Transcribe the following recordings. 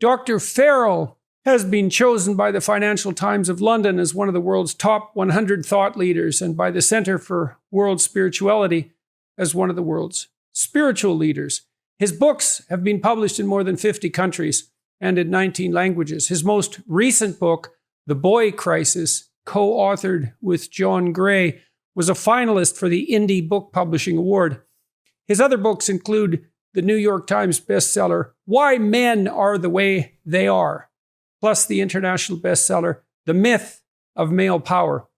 Dr. Farrell has been chosen by the Financial Times of London as one of the world's top 100 thought leaders and by the Center for World Spirituality as one of the world's spiritual leaders. His books have been published in more than 50 countries and in 19 languages. His most recent book, The Boy Crisis, co-authored with John Gray, was a finalist for the Indie Book Publishing Award. His other books include the New York Times bestseller, Why Men Are the Way They Are, plus the international bestseller, The Myth of Male Power.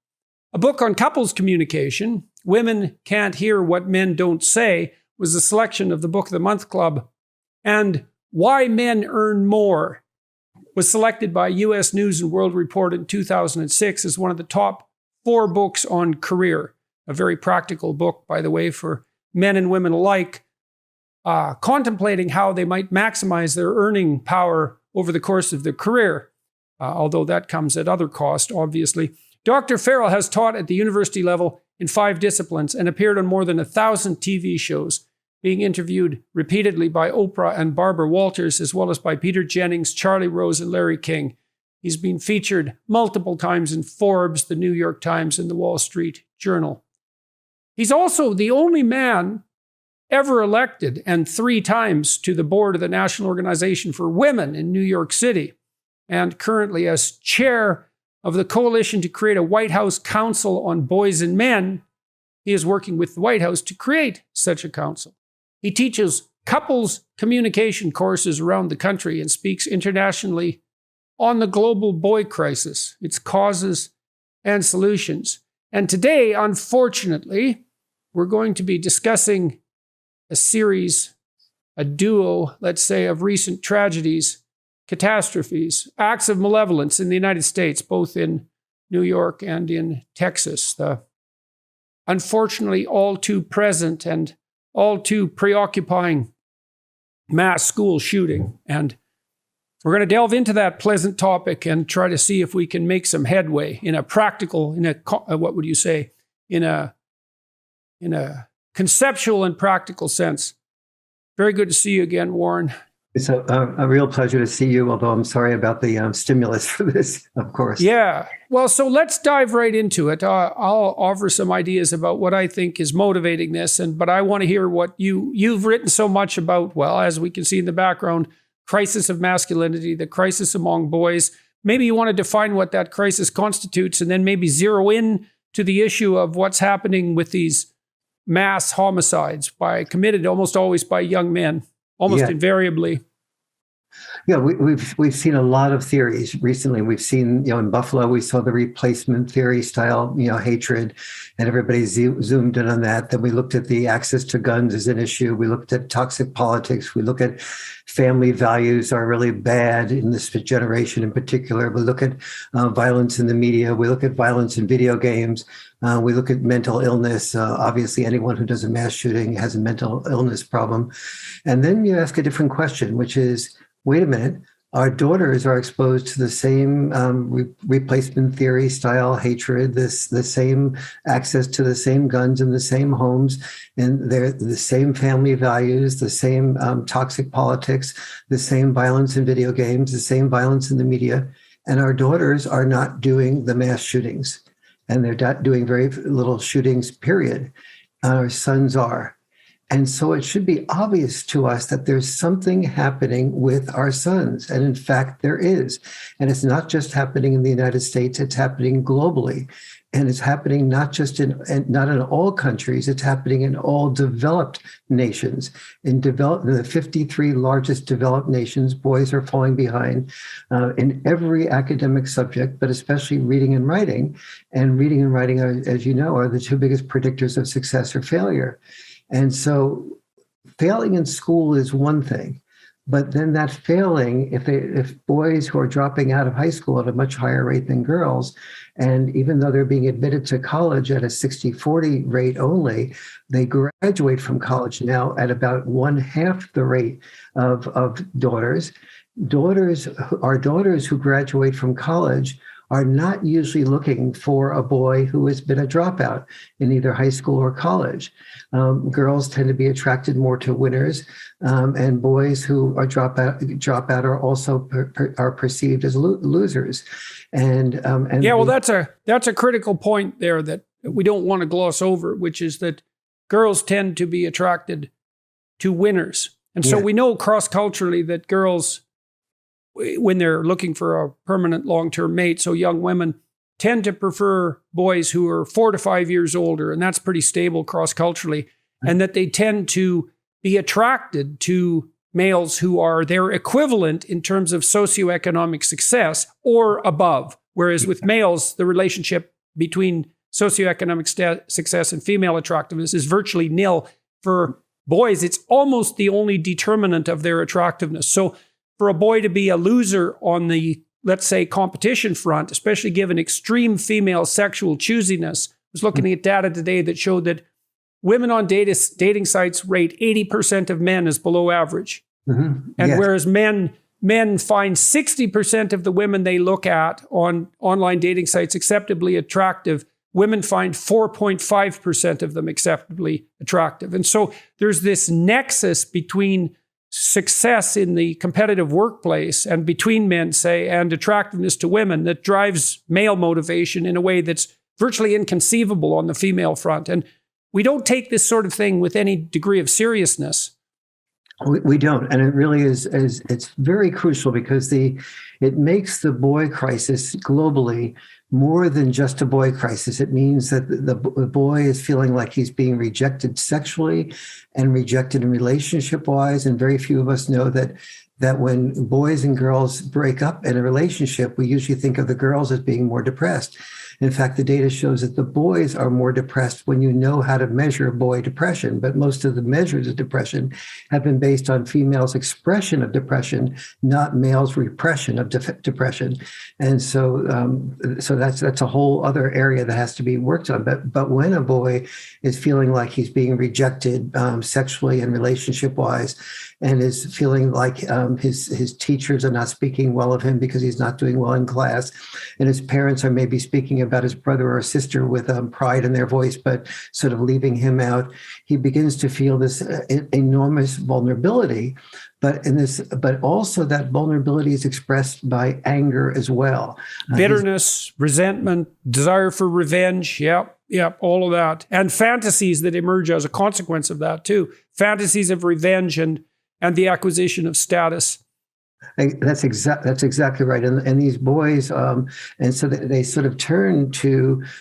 A book on couples communication, Women Can't Hear What Men Don't Say, was a selection of the Book of the Month Club. And Why Men Earn More was selected by U.S. News and World Report in 2006 as one of the top 4 books on career. A very practical book, by the way, for men and women alike, contemplating how they might maximize their earning power over the course of their career, although that comes at other cost, obviously. Dr. Farrell has taught at the university level in 5 disciplines and appeared on more than 1,000 TV shows, being interviewed repeatedly by Oprah and Barbara Walters, as well as by Peter Jennings, Charlie Rose, and Larry King. He's been featured multiple times in Forbes, the New York Times, and the Wall Street Journal. He's also the only man ever elected, and 3 times, to the board of the National Organization for Women in New York City, and currently as chair of the coalition to create a White House Council on Boys and Men. He is working with the White House to create such a council. He teaches couples communication courses around the country and speaks internationally on the global boy crisis, its causes and solutions. And today, unfortunately, we're going to be discussing a series, a duo, let's say, of recent tragedies, catastrophes, acts of malevolence in the United States, both in New York and in Texas. The unfortunately all too present and all too preoccupying mass school shooting. And we're going to delve into that pleasant topic and try to see if we can make some headway in a practical, what would you say, in a conceptual and practical sense. Very good to see you again, Warren. It's a real pleasure to see you, although I'm sorry about the stimulus for this, of course. Yeah. Well, so let's dive right into it. I'll offer some ideas about what I think is motivating this, but I want to hear what you've written so much about, well, as we can see in the background, crisis of masculinity, the crisis among boys. Maybe you want to define what that crisis constitutes and then maybe zero in to the issue of what's happening with these mass homicides committed almost always by young men, almost invariably. Yeah, we've seen a lot of theories recently. We've seen, in Buffalo, we saw the replacement theory style, hatred, and everybody zoomed in on that. Then we looked at the access to guns as an issue. We looked at toxic politics. We look at family values are really bad in this generation in particular. We look at violence in the media. We look at violence in video games. We look at mental illness. Obviously, anyone who does a mass shooting has a mental illness problem. And then you ask a different question, which is, wait a minute, our daughters are exposed to the same replacement theory style hatred, the same access to the same guns in the same homes, and they're the same family values, the same toxic politics, the same violence in video games, the same violence in the media. And our daughters are not doing the mass shootings, and they're not doing very little shootings, period. Our sons are. And so it should be obvious to us that there's something happening with our sons. And in fact, there is. And it's not just happening in the United States, it's happening globally. And it's happening not in all countries, it's happening in all developed nations. In the 53 largest developed nations, boys are falling behind in every academic subject, but especially reading and writing. And reading and writing, as you know, are the 2 biggest predictors of success or failure. And so failing in school is one thing, but then that failing, if boys who are dropping out of high school at a much higher rate than girls, and even though they're being admitted to college at a 60-40 rate only, they graduate from college now at about 1/2 the rate of daughters. Our daughters who graduate from college are not usually looking for a boy who has been a dropout in either high school or college. Girls tend to be attracted more to winners, and boys who are dropout are also are perceived as losers. And yeah, well, that's a critical point there that we don't want to gloss over, which is that girls tend to be attracted to winners. And so we know cross-culturally that girls, when they're looking for a permanent long-term mate, so young women tend to prefer boys who are 4 to 5 years older, and that's pretty stable cross-culturally, and that they tend to be attracted to males who are their equivalent in terms of socioeconomic success or above. Whereas with males, the relationship between socioeconomic success and female attractiveness is virtually nil. For boys, it's almost the only determinant of their attractiveness. So for a boy to be a loser on the, let's say, competition front, especially given extreme female sexual choosiness, I was looking at data today that showed that women on dating sites rate 80% of men as below average. Mm-hmm. And whereas men find 60% of the women they look at on online dating sites acceptably attractive, women find 4.5% of them acceptably attractive. And so there's this nexus between success in the competitive workplace and between men, say, and attractiveness to women that drives male motivation in a way that's virtually inconceivable on the female front. And we don't take this sort of thing with any degree of seriousness. We don't, and it really is it's very crucial because it makes the boy crisis globally more than just a boy crisis. It means that the boy is feeling like he's being rejected sexually and rejected in relationship-wise, and very few of us know that when boys and girls break up in a relationship, we usually think of the girls as being more depressed. In fact, the data shows that the boys are more depressed when you know how to measure boy depression, but most of the measures of depression have been based on females' expression of depression, not males' repression of depression. And so that's a whole other area that has to be worked on. But when a boy is feeling like he's being rejected sexually and relationship-wise, and is feeling like his teachers are not speaking well of him because he's not doing well in class, and his parents are maybe speaking about his brother or sister with pride in their voice, but sort of leaving him out, he begins to feel this enormous vulnerability. But also that vulnerability is expressed by anger as well. Bitterness, resentment, desire for revenge. Yep, all of that. And fantasies that emerge as a consequence of that too. Fantasies of revenge and the acquisition of status. That's exactly right. And these boys, and so they sort of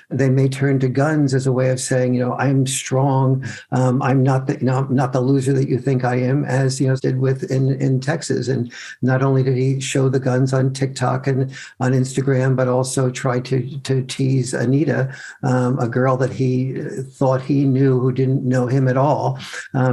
they may turn to guns as a way of saying, I'm strong. I'm not the loser that you think I am, as did in Texas. And not only did he show the guns on TikTok and on Instagram, but also tried to tease Anita, a girl that he thought he knew who didn't know him at all,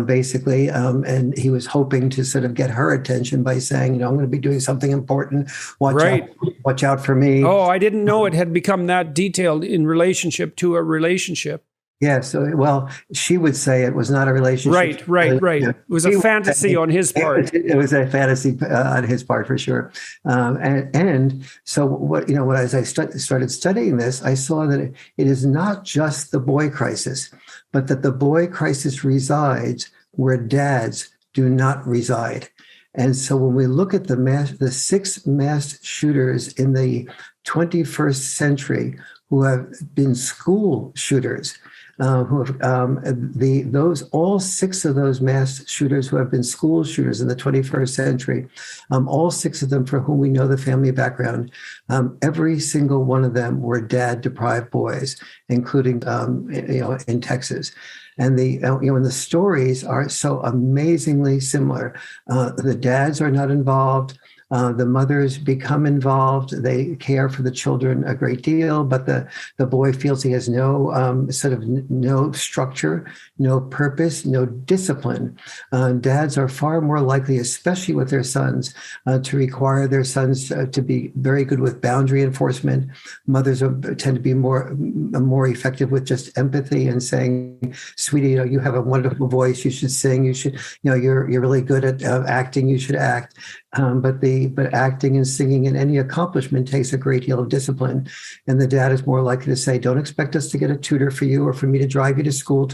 basically. And he was hoping to sort of get her attention by saying, I'm going to be doing something important. Watch out for me. Oh, I didn't know it had become that detailed in relationship to a relationship. Yeah. So, well, she would say it was not a relationship. Right. It was a fantasy on his part. It was a fantasy on his part for sure. And so as I started studying this, I saw that it is not just the boy crisis, but that the boy crisis resides where dads do not reside. And so when we look at the 6 mass shooters in the 21st century who have been school shooters, all 6 of those mass shooters who have been school shooters in the 21st century, all 6 of them for whom we know the family background, every single one of them were dad-deprived boys, including in Texas. And the stories are so amazingly similar. The dads are not involved. The mothers become involved. They care for the children a great deal, but the boy feels he has no no structure, no purpose, no discipline. Dads are far more likely, especially with their sons, to require their sons to be very good with boundary enforcement. Mothers tend to be more effective with just empathy and saying, "Sweetie, you have a wonderful voice. You should sing. You should, you're really good at acting. You should act." But acting and singing and any accomplishment takes a great deal of discipline. And the dad is more likely to say, "Don't expect us to get a tutor for you, or for me to drive you to school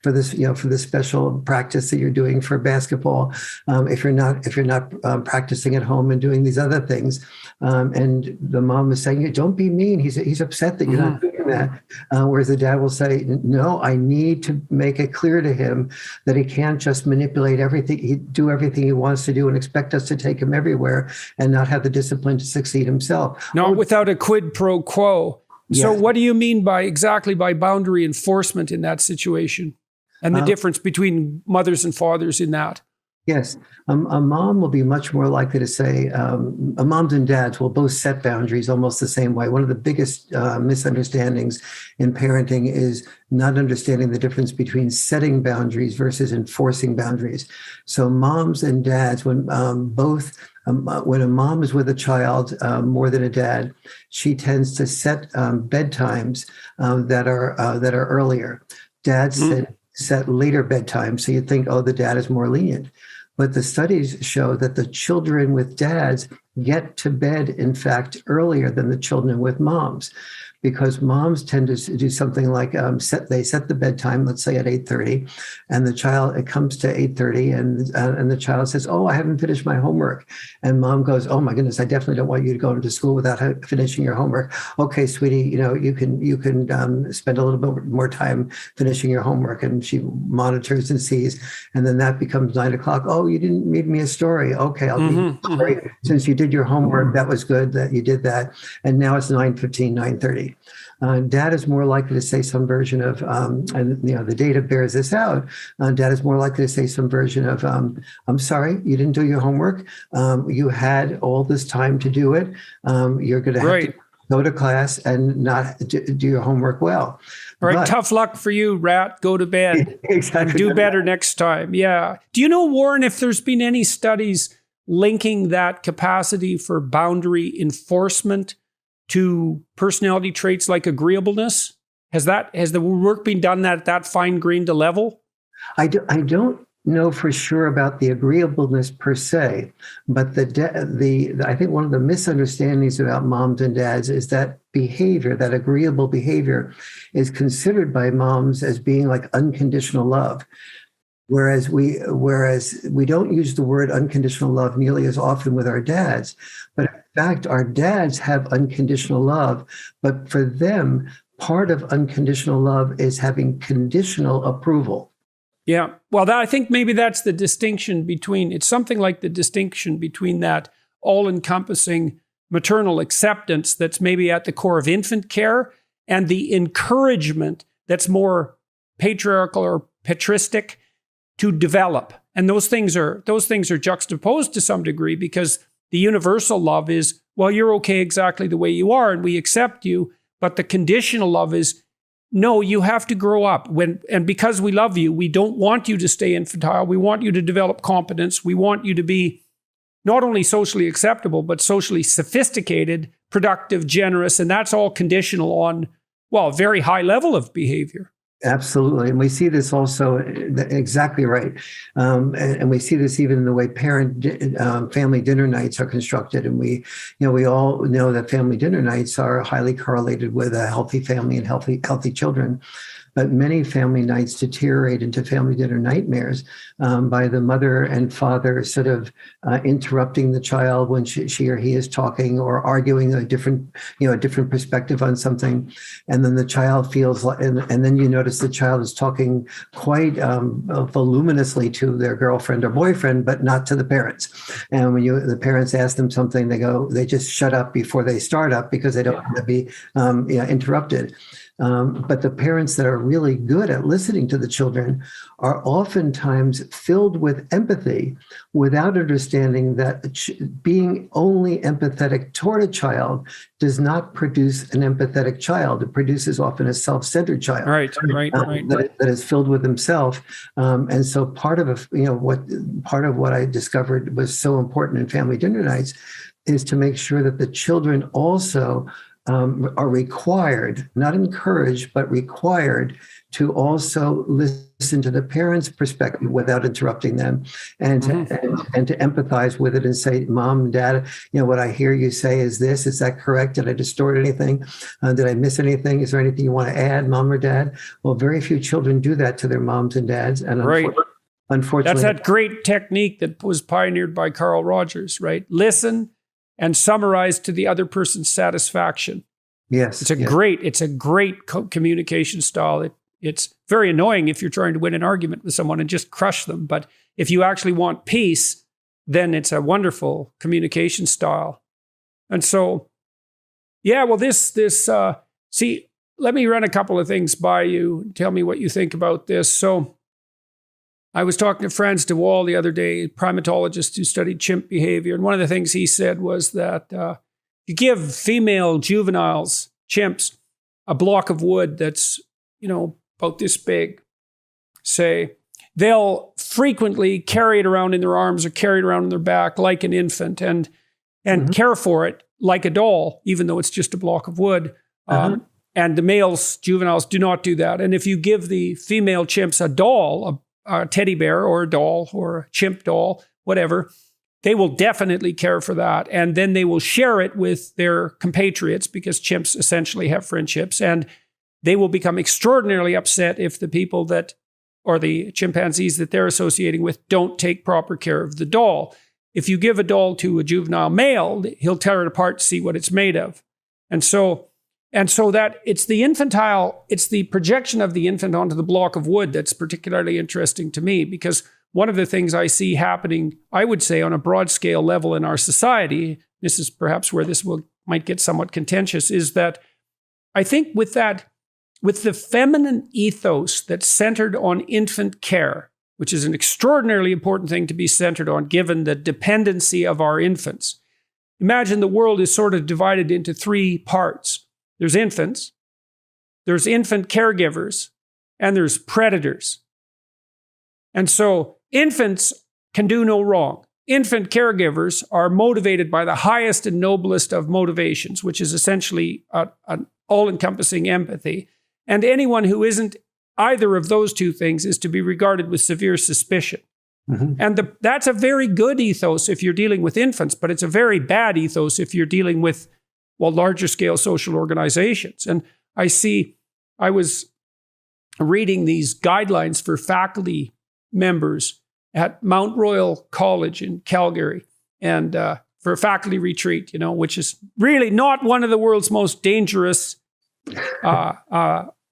for this special practice that you're doing for basketball. If you're not practicing at home and doing these other things." And the mom is saying, "Don't be mean. He's upset that you're not doing that." Whereas the dad will say, "No, I need to make it clear to him that he can't just manipulate everything, do everything he wants to do, and expect us to take him everywhere and not have the discipline to succeed himself." Not without a quid pro quo. So Yes. what do you mean by boundary enforcement in that situation? And the difference between mothers and fathers in that? Yes, a mom will be much more likely to say, moms and dads will both set boundaries almost the same way. One of the biggest misunderstandings in parenting is not understanding the difference between setting boundaries versus enforcing boundaries. So moms and dads, when when a mom is with a child more than a dad, she tends to set bedtimes that are earlier. Dads set later bedtimes, so you think, oh, the dad is more lenient. But the studies show that the children with dads get to bed, in fact, earlier than the children with moms, because moms tend to do something like they set the bedtime, let's say at 8:30, and it comes to 8:30, and the child says, "Oh, I haven't finished my homework," and mom goes, "Oh my goodness, I definitely don't want you to go into school without finishing your homework. Okay, sweetie, you can spend a little bit more time finishing your homework," and she monitors and sees, and then that becomes 9 o'clock. "Oh, you didn't read me a story. Okay, I'll read you a story. Since you did your homework, that was good that you did that, and now it's 9:15, 9:30. Dad is more likely to say some version of, and the data bears this out. Dad is more likely to say some version of, "I'm sorry, you didn't do your homework. You had all this time to do it. You're going to have to go to class and not do your homework well." All right, tough luck for you, rat. Go to bed. Exactly. And do better next time. Yeah. Do you know, Warren, if there's been any studies linking that capacity for boundary enforcement to personality traits like agreeableness? Has the work been done at that fine-grained a level? I don't know for sure about the agreeableness per se, but I think one of the misunderstandings about moms and dads is that behavior, that agreeable behavior, is considered by moms as being like unconditional love. Whereas we don't use the word unconditional love nearly as often with our dads. But in fact, our dads have unconditional love. But for them, part of unconditional love is having conditional approval. Yeah. Well, I think maybe that's the distinction between, it's something like the distinction between that all-encompassing maternal acceptance that's maybe at the core of infant care and the encouragement that's more patriarchal or patristic to develop. And those things are juxtaposed to some degree, because the universal love is, well, you're okay exactly the way you are and we accept you. But the conditional love is, no, you have to grow up. And because we love you, we don't want you to stay infantile. We want you to develop competence. We want you to be not only socially acceptable, but socially sophisticated, productive, generous. And that's all conditional on, well, a very high level of behavior. Absolutely. And we see this also, exactly right. And we see this even in the way family dinner nights are constructed. And we all know that family dinner nights are highly correlated with a healthy family and healthy children. But many family nights deteriorate into family dinner nightmares by the mother and father sort of interrupting the child when she or he is talking, or arguing a different perspective on something, and then the child feels like, and then you notice the child is talking quite voluminously to their girlfriend or boyfriend, but not to the parents. And when the parents ask them something, they just shut up before they start up because they don't want to be interrupted. But the parents that are really good at listening to the children are oftentimes filled with empathy without understanding that being only empathetic toward a child does not produce an empathetic child. It produces often a self-centered child. Right. That is filled with himself. And so part of what I discovered was so important in family dinner nights is to make sure that the children also are required, not encouraged, but required to also listen to the parents' perspective without interrupting them, and to empathize with it and say, Mom, Dad, what I hear you say is this. Is that correct? Did I distort anything? Did I miss anything? Is there anything you want to add, Mom or Dad? Well, very few children do that to their moms and dads. And unfortunately, that's that great technique that was pioneered by Carl Rogers, right? Listen and summarize to the other person's satisfaction. Yes. It's a great communication style. It's very annoying if you're trying to win an argument with someone and just crush them. But if you actually want peace, then it's a wonderful communication style. And so, yeah, well, see, let me run a couple of things by you. Tell me what you think about this. So I was talking to Franz de Waal the other day, a primatologist who studied chimp behavior. And one of the things he said was that you give female juveniles, chimps, a block of wood that's, about this big, say, they'll frequently carry it around in their arms or carry it around in their back like an infant and care for it like a doll, even though it's just a block of wood. And the juveniles do not do that. And if you give the female chimps a doll, a teddy bear or a doll or a chimp doll, whatever, they will definitely care for that. And then they will share it with their compatriots because chimps essentially have friendships. And they will become extraordinarily upset if the people or the chimpanzees that they're associating with don't take proper care of the doll. If you give a doll to a juvenile male, he'll tear it apart to see what it's made of. And so that it's the projection of the infant onto the block of wood that's particularly interesting to me, because one of the things I see happening, I would say on a broad scale level in our society, this is perhaps where this might get somewhat contentious, is that I think with the feminine ethos that's centered on infant care, which is an extraordinarily important thing to be centered on given the dependency of our infants. Imagine the world is sort of divided into three parts. There's infants, there's infant caregivers, and there's predators. And so infants can do no wrong. Infant caregivers are motivated by the highest and noblest of motivations, which is essentially an all-encompassing empathy. And anyone who isn't either of those two things is to be regarded with severe suspicion. And that's a very good ethos if you're dealing with infants, but it's a very bad ethos if you're dealing with, larger scale social organizations. And I was reading these guidelines for faculty members at Mount Royal College in Calgary and for a faculty retreat, which is really not one of the world's most dangerous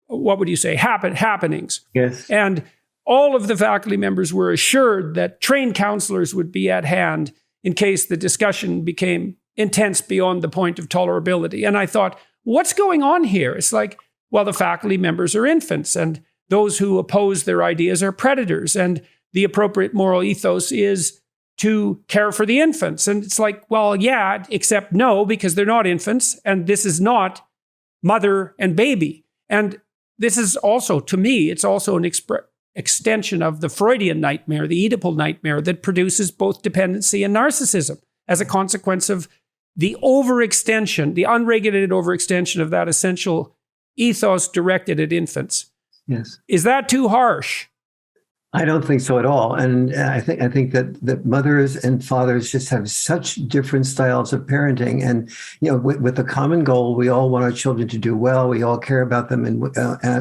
what would you say, happenings. Yes. And all of the faculty members were assured that trained counselors would be at hand in case the discussion became intense beyond the point of tolerability. And I thought, what's going on here? It's like, the faculty members are infants and those who oppose their ideas are predators. And the appropriate moral ethos is to care for the infants. And it's like, yeah, except no, because they're not infants. And this is not mother and baby. And this is also, to me, it's also an extension of the Freudian nightmare, the Oedipal nightmare that produces both dependency and narcissism as a consequence of the overextension, the unregulated overextension of that essential ethos directed at infants. Yes. Is that too harsh? I don't think so at all. And I think that mothers and fathers just have such different styles of parenting. And, with the common goal, we all want our children to do well. We all care about them.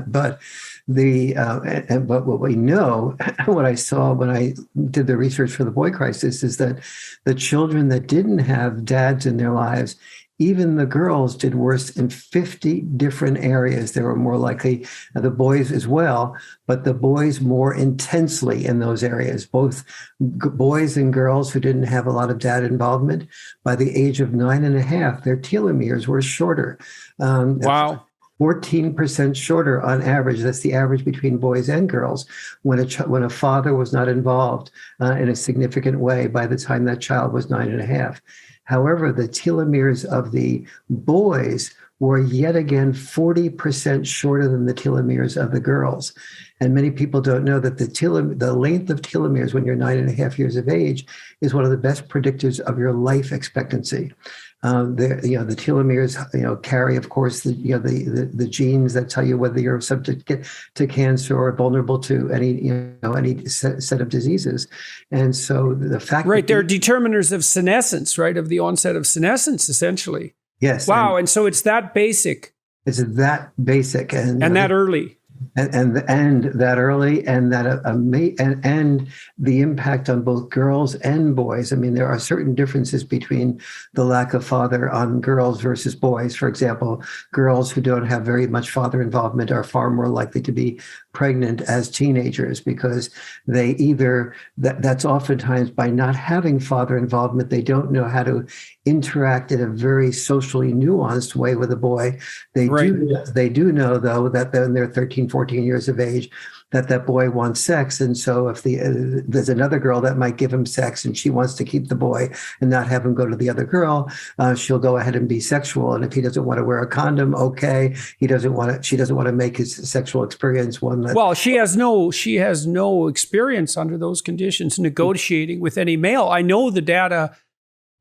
But what we know, what I saw when I did the research for the boy crisis, is that the children that didn't have dads in their lives, even the girls did worse in 50 different areas. They were more likely, the boys as well, but the boys more intensely in those areas. Both boys and girls who didn't have a lot of dad involvement, by the age of 9.5, their telomeres were shorter. Wow. 14% shorter on average. That's the average between boys and girls when a father was not involved in a significant way by the time that child was 9.5. However, the telomeres of the boys were yet again 40% shorter than the telomeres of the girls. And many people don't know that the length of telomeres when you're 9.5 years of age is one of the best predictors of your life expectancy. The telomeres, carry, of course, the genes that tell you whether you're subject to cancer or vulnerable to any set of diseases. And so the fact that they're determiners of senescence, right, of the onset of senescence, essentially. Yes. Wow, and so it's that basic. It's that basic and that early. And that early, and and the impact on both girls and boys. I mean, there are certain differences between the lack of father on girls versus boys. For example, girls who don't have very much father involvement are far more likely to be pregnant as teenagers, because they that's oftentimes by not having father involvement, they don't know how to interact in a very socially nuanced way with a boy. They do know, though, that when they're 13, 14 years of age, that boy wants sex. And so if there's another girl that might give him sex and she wants to keep the boy and not have him go to the other girl, she'll go ahead and be sexual. And if he doesn't want to wear a condom, okay. She doesn't want to make his sexual experience one that... Well, she has no experience under those conditions negotiating with any male. I know the data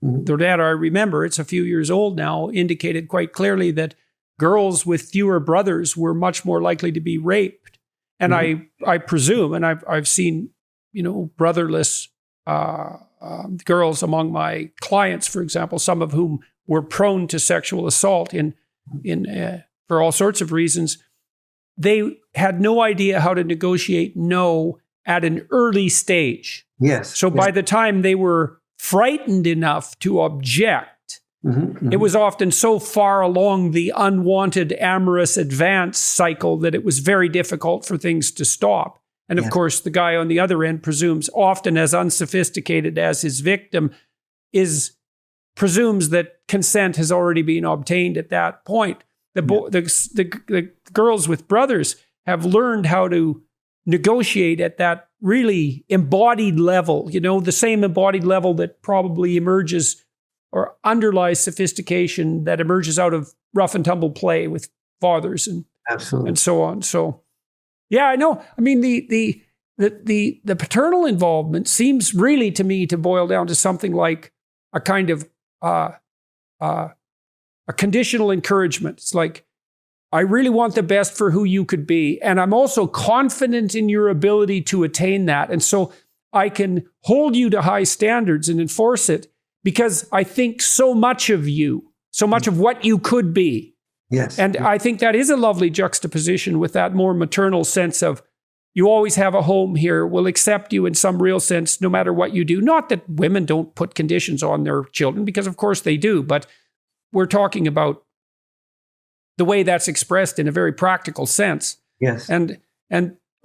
I remember, it's a few years old now, indicated quite clearly that girls with fewer brothers were much more likely to be raped. And I presume, and I've seen, brotherless girls among my clients, for example, some of whom were prone to sexual assault for all sorts of reasons. They had no idea how to negotiate no at an early stage. Yes. So by the time they were frightened enough to object, it was often so far along the unwanted amorous advance cycle that it was very difficult for things to stop. And of course, the guy on the other end presumes, often as unsophisticated as his victim, presumes that consent has already been obtained at that point. The girls with brothers have learned how to negotiate at that really embodied level, the same embodied level that probably emerges or underlies sophistication that emerges out of rough and tumble play with fathers and so on. So, yeah, I know. I mean, the paternal involvement seems really to me to boil down to something like a kind of a conditional encouragement. It's like, I really want the best for who you could be, and I'm also confident in your ability to attain that, and so I can hold you to high standards and enforce it, because I think so much of you, so much of what you could be. Yes. And I think that is a lovely juxtaposition with that more maternal sense of, you always have a home here, we'll accept you in some real sense, no matter what you do. Not that women don't put conditions on their children, because of course they do, but we're talking about the way that's expressed in a very practical sense. Yes. And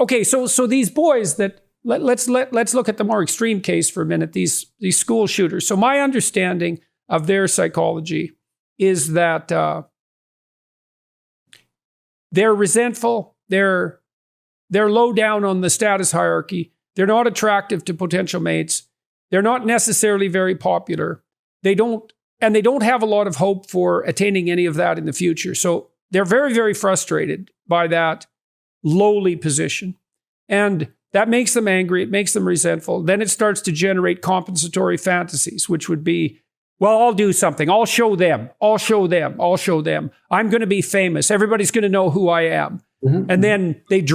okay, so these boys that, Let's look at the more extreme case for a minute, these school shooters. So my understanding of their psychology is that they're resentful, they're low down on the status hierarchy, they're not attractive to potential mates, they're not necessarily very popular, they don't have a lot of hope for attaining any of that in the future. So they're very, very frustrated by that lowly position. And that makes them angry. It makes them resentful. Then it starts to generate compensatory fantasies, which would be, well, I'll do something. I'll show them. I'm going to be famous. Everybody's going to know who I am. And then they can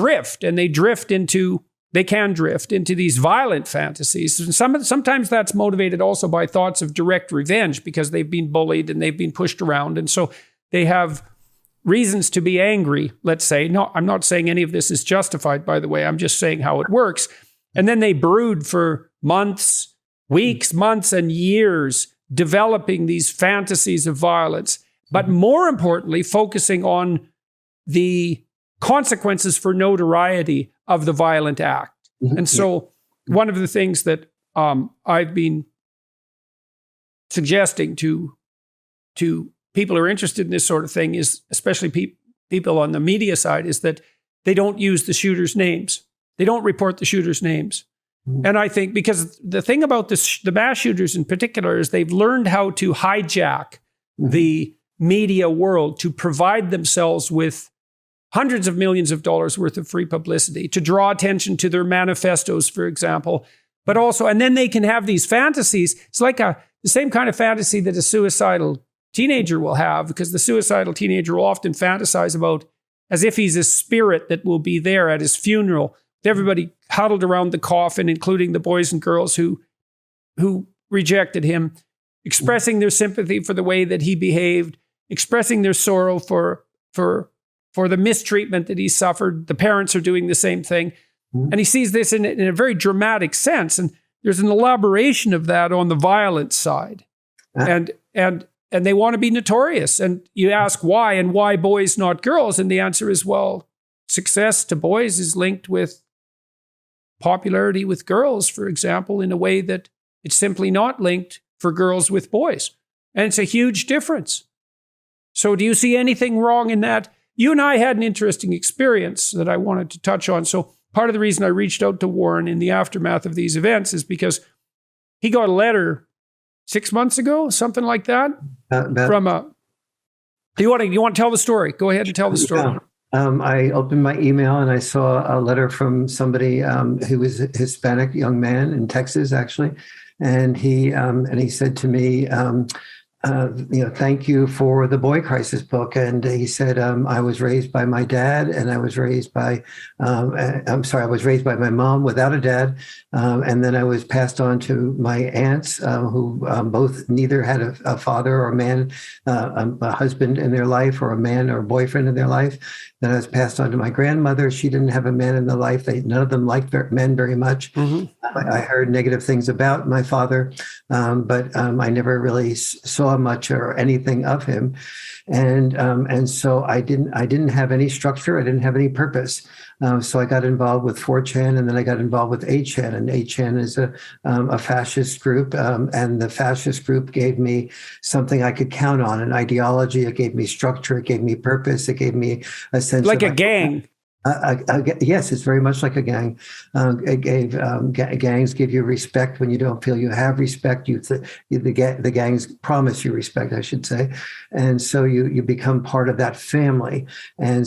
drift into these violent fantasies. And sometimes that's motivated also by thoughts of direct revenge, because they've been bullied and they've been pushed around. And so they have reasons to be angry, let's say. No, I'm not saying any of this is justified, by the way. I'm just saying how it works. And then they brood for weeks, months, and years, developing these fantasies of violence. But more importantly, focusing on the consequences for notoriety of the violent act. And so one of the things that I've been suggesting to people who are interested in this sort of thing is, especially people on the media side, is that they don't use the shooters' names. They don't report the shooters' names. And I think, because the thing about the mass shooters in particular is they've learned how to hijack the media world to provide themselves with hundreds of millions of dollars worth of free publicity, to draw attention to their manifestos, for example. But also, and then they can have these fantasies. It's like the same kind of fantasy that a suicidal teenager will have, because the suicidal teenager will often fantasize about as if he's a spirit that will be there at his funeral, with everybody huddled around the coffin, including the boys and girls who rejected him, expressing their sympathy for the way that he behaved, expressing their sorrow for the mistreatment that he suffered. The parents are doing the same thing. And he sees this in a very dramatic sense. And there's an elaboration of that on the violence side. And they want to be notorious. And you ask why, and why boys, not girls? And the answer is, well, success to boys is linked with popularity with girls, for example, in a way that it's simply not linked for girls with boys. And it's a huge difference. So do you see anything wrong in that? You and I had an interesting experience that I wanted to touch on. So part of the reason I reached out to Warren in the aftermath of these events is because he got a letter 6 months ago, something like that, from a... You want to tell the story? Go ahead and tell the story. Yeah. I opened my email and I saw a letter from somebody who was a Hispanic young man in Texas, actually, and he said to me, thank you for the Boy Crisis book. And he said, I was raised by my dad, and I was raised by my mom without a dad. And then I was passed on to my aunts, who both neither had a father or a man, a husband in their life, or a man or a boyfriend in their life. Then I was passed on to my grandmother. She didn't have a man in their life. None of them liked men very much. Mm-hmm. I heard negative things about my father, but I never really saw much or anything of him, and so I didn't have any structure. I didn't have any purpose. So I got involved with 4chan, and then I got involved with 8chan. And 8chan is a fascist group, and the fascist group gave me something I could count on, an ideology. It gave me structure. It gave me purpose. It gave me a sense like a gang. Yes, it's very much like a gang. Gangs give you respect when you don't feel you have respect. The gangs promise you respect, I should say, and so you become part of that family. And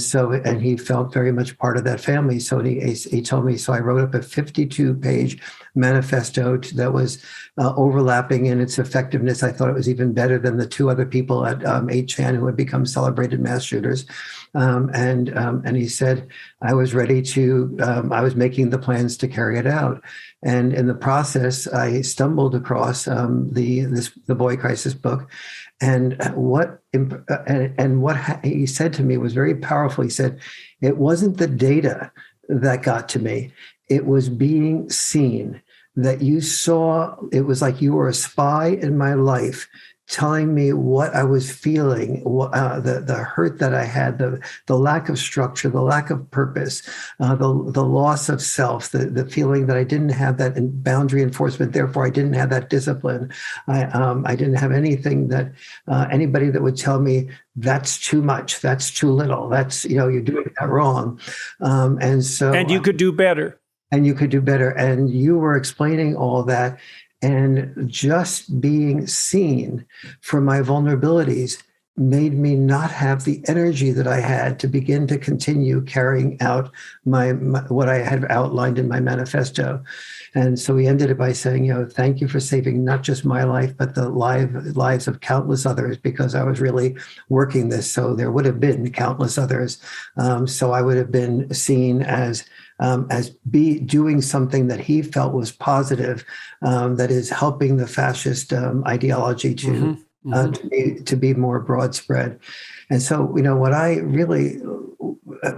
he felt very much part of that family. So he told me. So I wrote up a 52-page manifesto that was overlapping in its effectiveness. I thought it was even better than the two other people at 8chan who had become celebrated mass shooters. And he said, I was ready to, I was making the plans to carry it out. And in the process, I stumbled across the Boy Crisis book. And what he said to me was very powerful. He said, it wasn't the data that got to me. It was being seen, that you saw. It was like you were a spy in my life, telling me what I was feeling, the hurt that I had, the lack of structure, the lack of purpose, the loss of self, the feeling that I didn't have that boundary enforcement. Therefore, I didn't have that discipline. I didn't have anything that anybody that would tell me that's too much, that's too little, that's you're doing that wrong, and you could do better. And you could do better. And you were explaining all that. And just being seen for my vulnerabilities made me not have the energy that I had to begin to continue carrying out my what I had outlined in my manifesto. And so he ended it by saying, thank you for saving not just my life, but the lives of countless others, because I was really working this. So there would have been countless others. So I would have been seen as doing something that he felt was positive, that is helping the fascist ideology to be more broad spread. And so, what I really,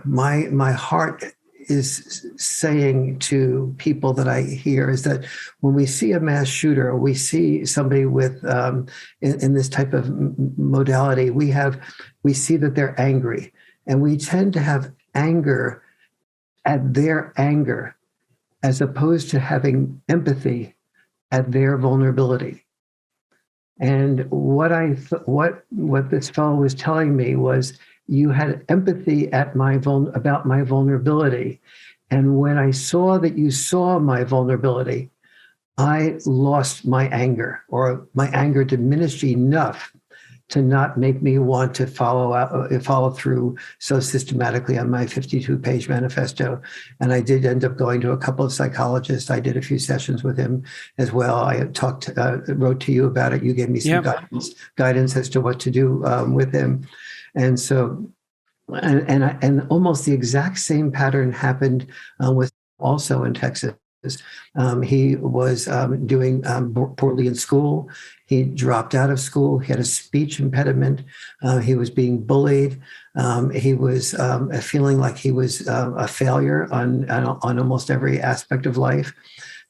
my heart is saying to people that I hear is that when we see a mass shooter, or we see somebody with in this type of modality, we see that they're angry, and we tend to have anger at their anger, as opposed to having empathy at their vulnerability. And what this fellow was telling me was, you had empathy about my vulnerability, and when I saw that you saw my vulnerability, I lost my anger, or my anger diminished enough to not make me want to follow through so systematically on my 52-page manifesto. And I did end up going to a couple of psychologists. I did a few sessions with him as well. I wrote to you about it. You gave me some guidance as to what to do with him. And so, and almost the exact same pattern happened with also in Texas. He was doing poorly in school. He dropped out of school. He had a speech impediment. He was being bullied. He was feeling like he was a failure on almost every aspect of life.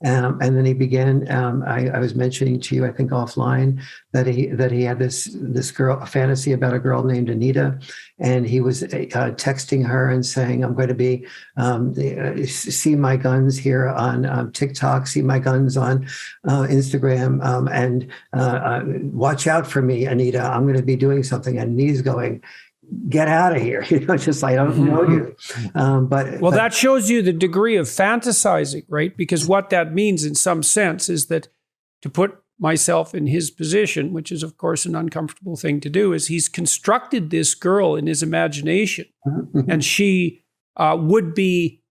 And then he began. I was mentioning to you, I think offline, that he had this girl, a fantasy about a girl named Anita, and he was texting her and saying, "I'm going to be see my guns here on TikTok, see my guns on Instagram, and watch out for me, Anita. I'm going to be doing something." And he's going, "Get out of here!" Just I don't know you. But that shows you the degree of fantasizing, right? Because what that means, in some sense, is that to put myself in his position, which is of course an uncomfortable thing to do, is he's constructed this girl in his imagination, and she would be,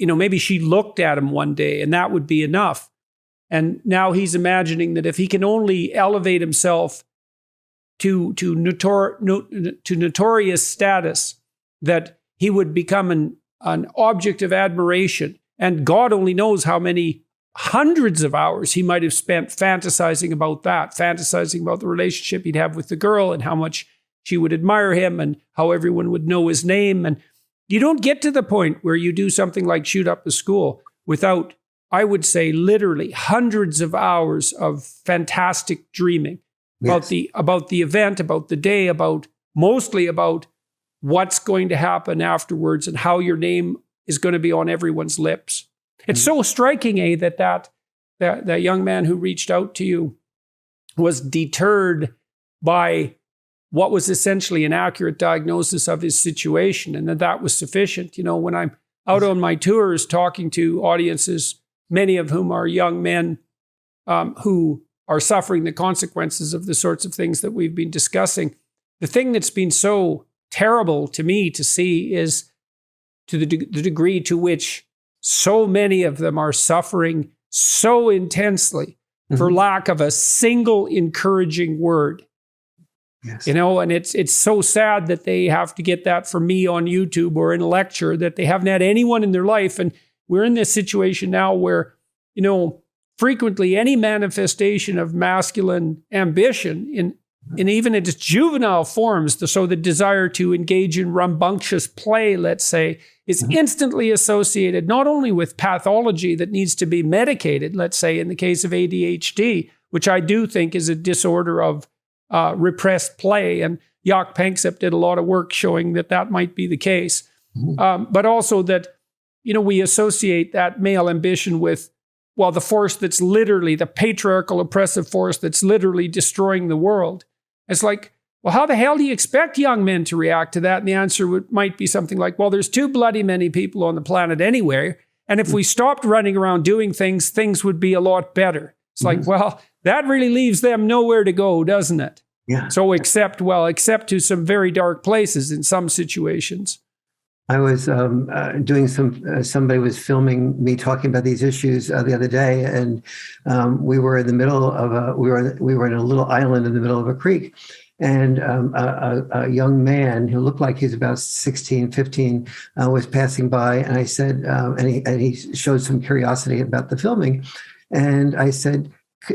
maybe she looked at him one day, and that would be enough. And now he's imagining that if he can only elevate himself to notorious status, that he would become an object of admiration. And God only knows how many hundreds of hours he might have spent fantasizing about that, fantasizing about the relationship he'd have with the girl and how much she would admire him and how everyone would know his name. And you don't get to the point where you do something like shoot up a school without, I would say, literally hundreds of hours of fantastic dreaming. Yes. About the event, about the day, mostly about what's going to happen afterwards and how your name is going to be on everyone's lips. It's so striking, that young man who reached out to you was deterred by what was essentially an accurate diagnosis of his situation, and that was sufficient. When I'm out on my tours talking to audiences, many of whom are young men who are suffering the consequences of the sorts of things that we've been discussing. The thing that's been so terrible to me to see is to the degree to which so many of them are suffering so intensely for lack of a single encouraging word. Yes. And it's so sad that they have to get that from me on YouTube or in a lecture, that they haven't had anyone in their life. And we're in this situation now where, frequently any manifestation of masculine ambition in even its juvenile forms, the desire to engage in rambunctious play, let's say, is instantly associated not only with pathology that needs to be medicated, let's say in the case of ADHD, which I do think is a disorder of repressed play, and Jaak Panksepp did a lot of work showing that might be the case, but also that, we associate that male ambition with, the force that's literally the patriarchal oppressive force that's literally destroying the world. It's like, how the hell do you expect young men to react to that? And the answer might be something like, there's too bloody many people on the planet anyway. And if we stopped running around doing things, things would be a lot better. It's like, that really leaves them nowhere to go, doesn't it? Yeah. So except to some very dark places in some situations. I was doing somebody was filming me talking about these issues the other day, and we were in the middle of we were in a little island in the middle of a creek, and a young man who looked like he's about 16, 15 was passing by, and I said, and he showed some curiosity about the filming, and I said,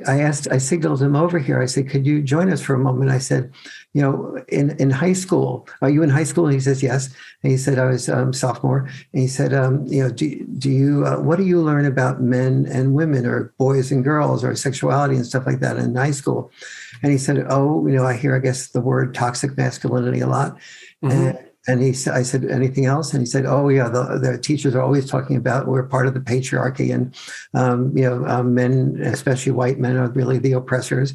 I signaled him over here. I said, "Could you join us for a moment?" I said, in high school, are you in high school? And he says, "Yes." And he said, "I was sophomore." And he said, do you what do you learn about men and women, or boys and girls, or sexuality and stuff like that in high school?" And he said, I hear, I guess, the word toxic masculinity a lot. And I said, "Anything else?" And he said, the teachers are always talking about we're part of the patriarchy, and men, especially white men, are really the oppressors.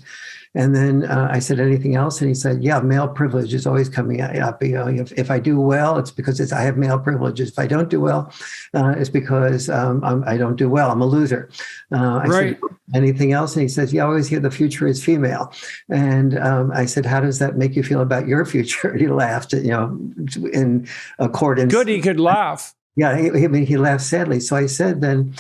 And then I said, anything else? And he said, yeah, male privilege is always coming up. If I do well, it's because I have male privileges. If I don't do well, it's because I don't do well. I'm a loser. I said, anything else? And he says, yeah, I always hear the future is female. And I said, how does that make you feel about your future? And he laughed, in accordance. Good, he could laugh. Yeah, he laughed sadly. So I said then,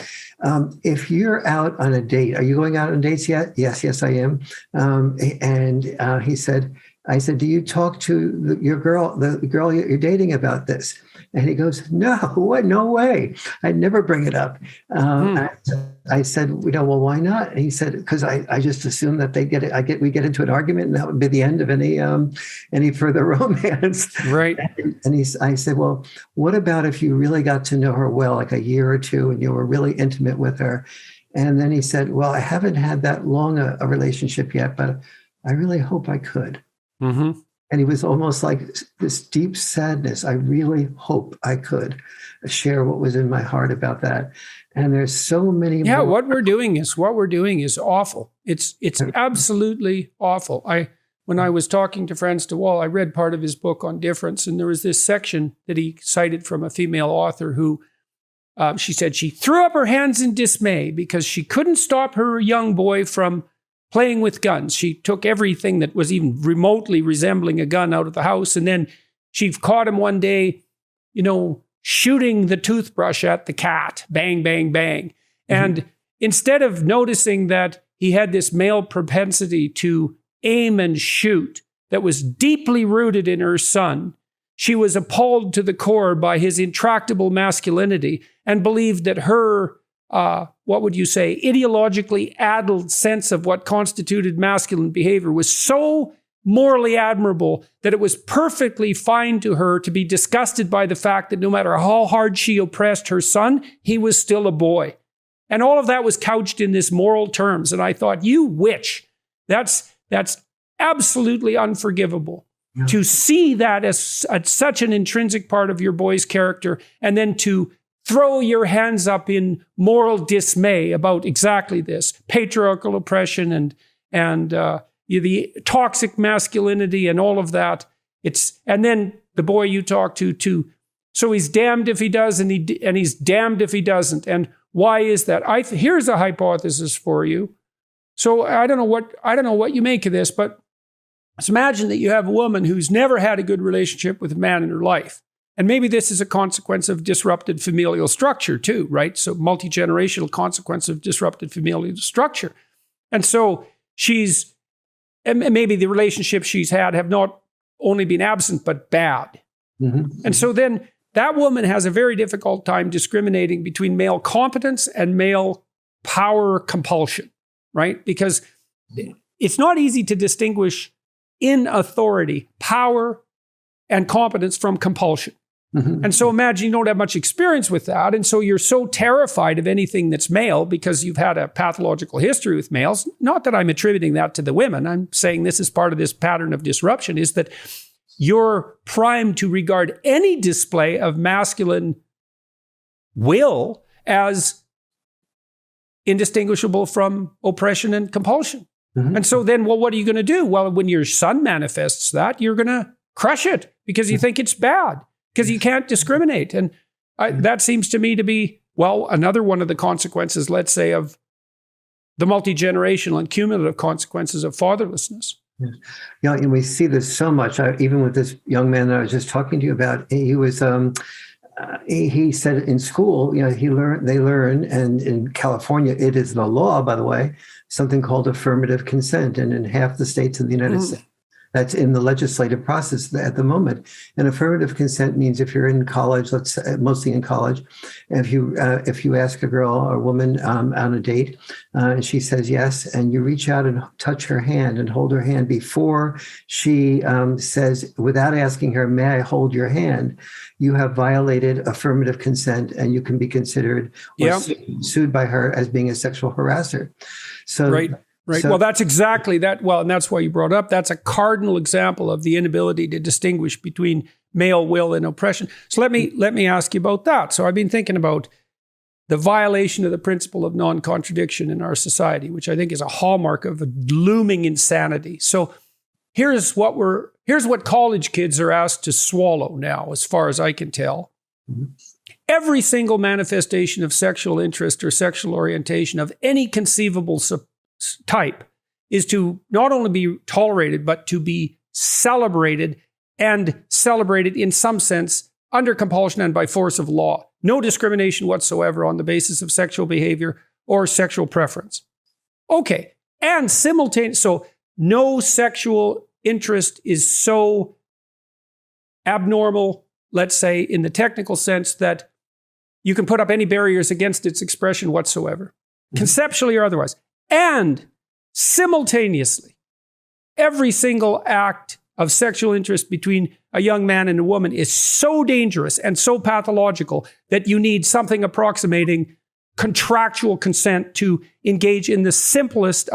if you're out on a date, are you going out on dates yet? Yes, I am. And he said, I said, do you talk to your girl, the girl you're dating about this? And he goes, no, what? No way. I'd never bring it up. I said, well, why not? And he said, because I just assumed that we get into an argument and that would be the end of any further romance. Right. I said, well, what about if you really got to know her well, like a year or two, and you were really intimate with her? And then he said, well, I haven't had that long a relationship yet, but I really hope I could. Mm-hmm. And he was almost like this deep sadness. I really hope I could share what was in my heart about that. And there's so many. Yeah, what we're doing is awful. It's absolutely awful. When I was talking to Franz de Waal, I read part of his book on difference, and there was this section that he cited from a female author who, she said she threw up her hands in dismay because she couldn't stop her young boy from playing with guns. She took everything that was even remotely resembling a gun out of the house. And then she caught him one day, shooting the toothbrush at the cat. Bang, bang, bang. Mm-hmm. And instead of noticing that he had this male propensity to aim and shoot that was deeply rooted in her son, she was appalled to the core by his intractable masculinity and believed that her ideologically addled sense of what constituted masculine behavior was so morally admirable that it was perfectly fine to her to be disgusted by the fact that no matter how hard she oppressed her son, he was still a boy. And all of that was couched in this moral terms. And I thought, you witch, that's absolutely unforgivable. Yeah. To see that as such an intrinsic part of your boy's character, and then to throw your hands up in moral dismay about exactly this patriarchal oppression and the toxic masculinity and all of that. And then the boy you talk to. So he's damned if he does, and he's damned if he doesn't. And why is that? Here's a hypothesis for you. So I don't know what you make of this, but let's imagine that you have a woman who's never had a good relationship with a man in her life. And maybe this is a consequence of disrupted familial structure too, right? So multi-generational consequence of disrupted familial structure. And so maybe the relationships she's had have not only been absent, but bad. Mm-hmm. And so then that woman has a very difficult time discriminating between male competence and male power compulsion, right? Because it's not easy to distinguish in authority, power and competence from compulsion. Mm-hmm. And so imagine you don't have much experience with that. And so you're so terrified of anything that's male because you've had a pathological history with males. Not that I'm attributing that to the women. I'm saying this is part of this pattern of disruption, is that you're primed to regard any display of masculine will as indistinguishable from oppression and compulsion. Mm-hmm. And so then, what are you going to do? Well, when your son manifests that, you're going to crush it because you think it's bad, because you can't discriminate. And that seems to me to be, another one of the consequences, let's say, of the multi-generational and cumulative consequences of fatherlessness. Yeah, and we see this so much. Even with this young man that I was just talking to you about, he was, he said in school, they learn, and in California, it is the law, by the way, something called affirmative consent. And in half the states in the United States, that's in the legislative process at the moment. And affirmative consent means if you're in college, let's say, mostly in college, if you ask a girl or a woman on a date, and she says yes, and you reach out and touch her hand and hold her hand before she says, without asking her, may I hold your hand, you have violated affirmative consent, and you can be considered sued by her as being a sexual harasser. So. Right. So, that's exactly that. Well, and that's why you brought up. That's a cardinal example of the inability to distinguish between male will and oppression. So let me ask you about that. So I've been thinking about the violation of the principle of non-contradiction in our society, which I think is a hallmark of a looming insanity. So here's what college kids are asked to swallow now, as far as I can tell. Mm-hmm. Every single manifestation of sexual interest or sexual orientation of any conceivable type is to not only be tolerated, but to be celebrated, and celebrated in some sense under compulsion and by force of law. No discrimination whatsoever on the basis of sexual behavior or sexual preference. Okay, and so no sexual interest is so abnormal, let's say, in the technical sense that you can put up any barriers against its expression whatsoever, conceptually or otherwise. And simultaneously, every single act of sexual interest between a young man and a woman is so dangerous and so pathological that you need something approximating contractual consent to engage in the simplest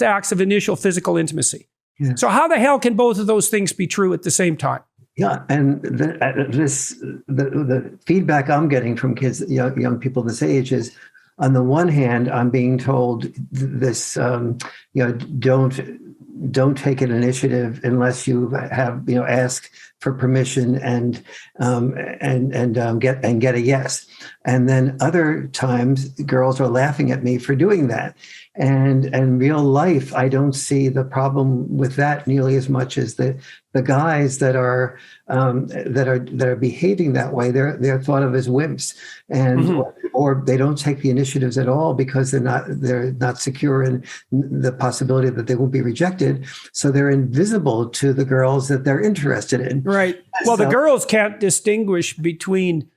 acts of initial physical intimacy. Yeah. So how the hell can both of those things be true at the same time? Yeah, and the feedback I'm getting from kids, young people this age is, on the one hand, I'm being told this, don't take an initiative unless you have, ask for permission and get a yes. And then other times, girls are laughing at me for doing that. And in real life, I don't see the problem with that nearly as much as the guys that are behaving that way. They're thought of as wimps, and or they don't take the initiatives at all because they're not secure in the possibility that they will be rejected. So they're invisible to the girls that they're interested in. Right. Well, the girls can't distinguish between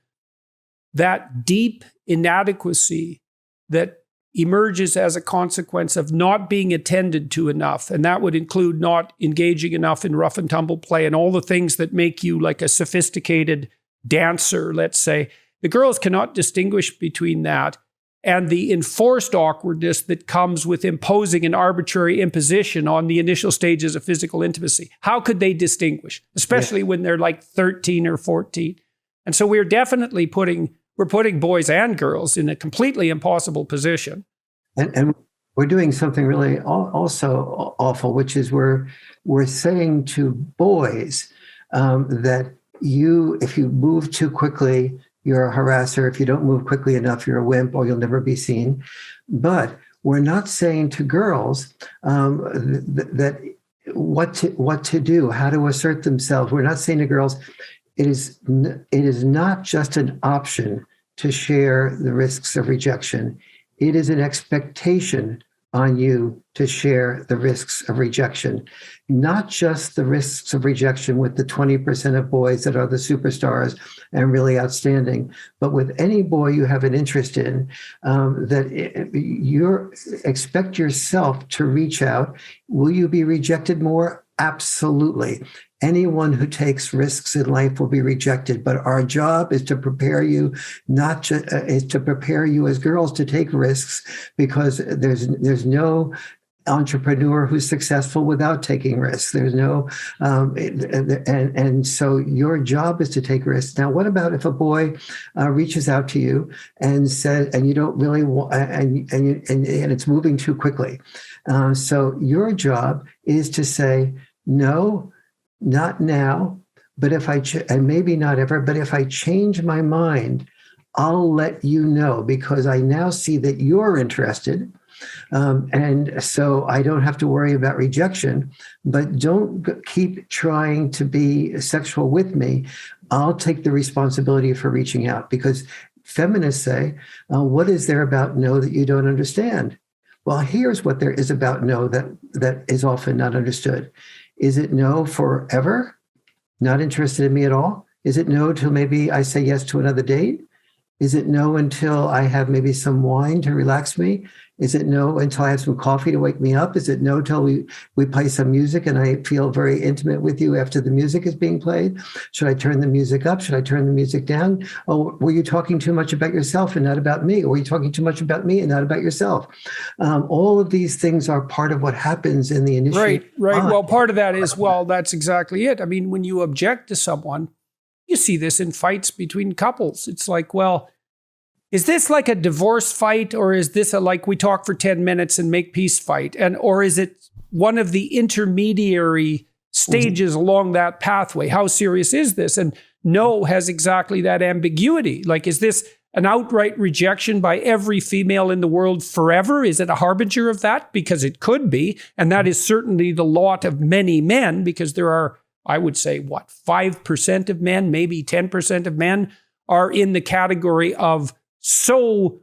that deep inadequacy that emerges as a consequence of not being attended to enough. And that would include not engaging enough in rough and tumble play and all the things that make you like a sophisticated dancer, let's say. The girls cannot distinguish between that and the enforced awkwardness that comes with imposing an arbitrary imposition on the initial stages of physical intimacy. How could they distinguish, especially when they're like 13 or 14? And so we're definitely putting boys and girls in a completely impossible position. And we're doing something really also awful, which is we're saying to boys that if you move too quickly, you're a harasser. If you don't move quickly enough, you're a wimp or you'll never be seen. But we're not saying to girls that what to do, how to assert themselves. We're not saying to girls, it is not just an option to share the risks of rejection. It is an expectation on you to share the risks of rejection, not just the risks of rejection with the 20% of boys that are the superstars and really outstanding, but with any boy you have an interest in, you expect yourself to reach out. Will you be rejected more? Absolutely. Anyone who takes risks in life will be rejected, but our job is to prepare you, is to prepare you as girls to take risks, because there's no entrepreneur who's successful without taking risks. There's no, and so your job is to take risks. Now, what about if a boy reaches out to you and says, and you don't really want, and it's moving too quickly? So your job is to say, no, not now, but and maybe not ever, but if I change my mind, I'll let you know, because I now see that you're interested. And so I don't have to worry about rejection, but don't keep trying to be sexual with me. I'll take the responsibility for reaching out, because feminists say, what is there about no that you don't understand? Well, here's what there is about no that is often not understood. Is it no forever? Not interested in me at all? Is it no till maybe I say yes to another date? Is it no until I have maybe some wine to relax me? Is it no until I have some coffee to wake me up? Is it no till we play some music and I feel very intimate with you after the music is being played? Should I turn the music up? Should I turn the music down? Oh, were you talking too much about yourself and not about me? Or were you talking too much about me and not about yourself? All of these things are part of what happens in the initial. Right. Well, part of that is, that's exactly it. I mean, when you object to someone, you see this in fights between couples. It's like, is this like a divorce fight, or is this a like we talk for 10 minutes and make peace fight? Or is it one of the intermediary stages along that pathway? How serious is this? And no has exactly that ambiguity. Like, is this an outright rejection by every female in the world forever? Is it a harbinger of that? Because it could be. And that is certainly the lot of many men, because there are, I would say, 5% of men, maybe 10% of men are in the category of so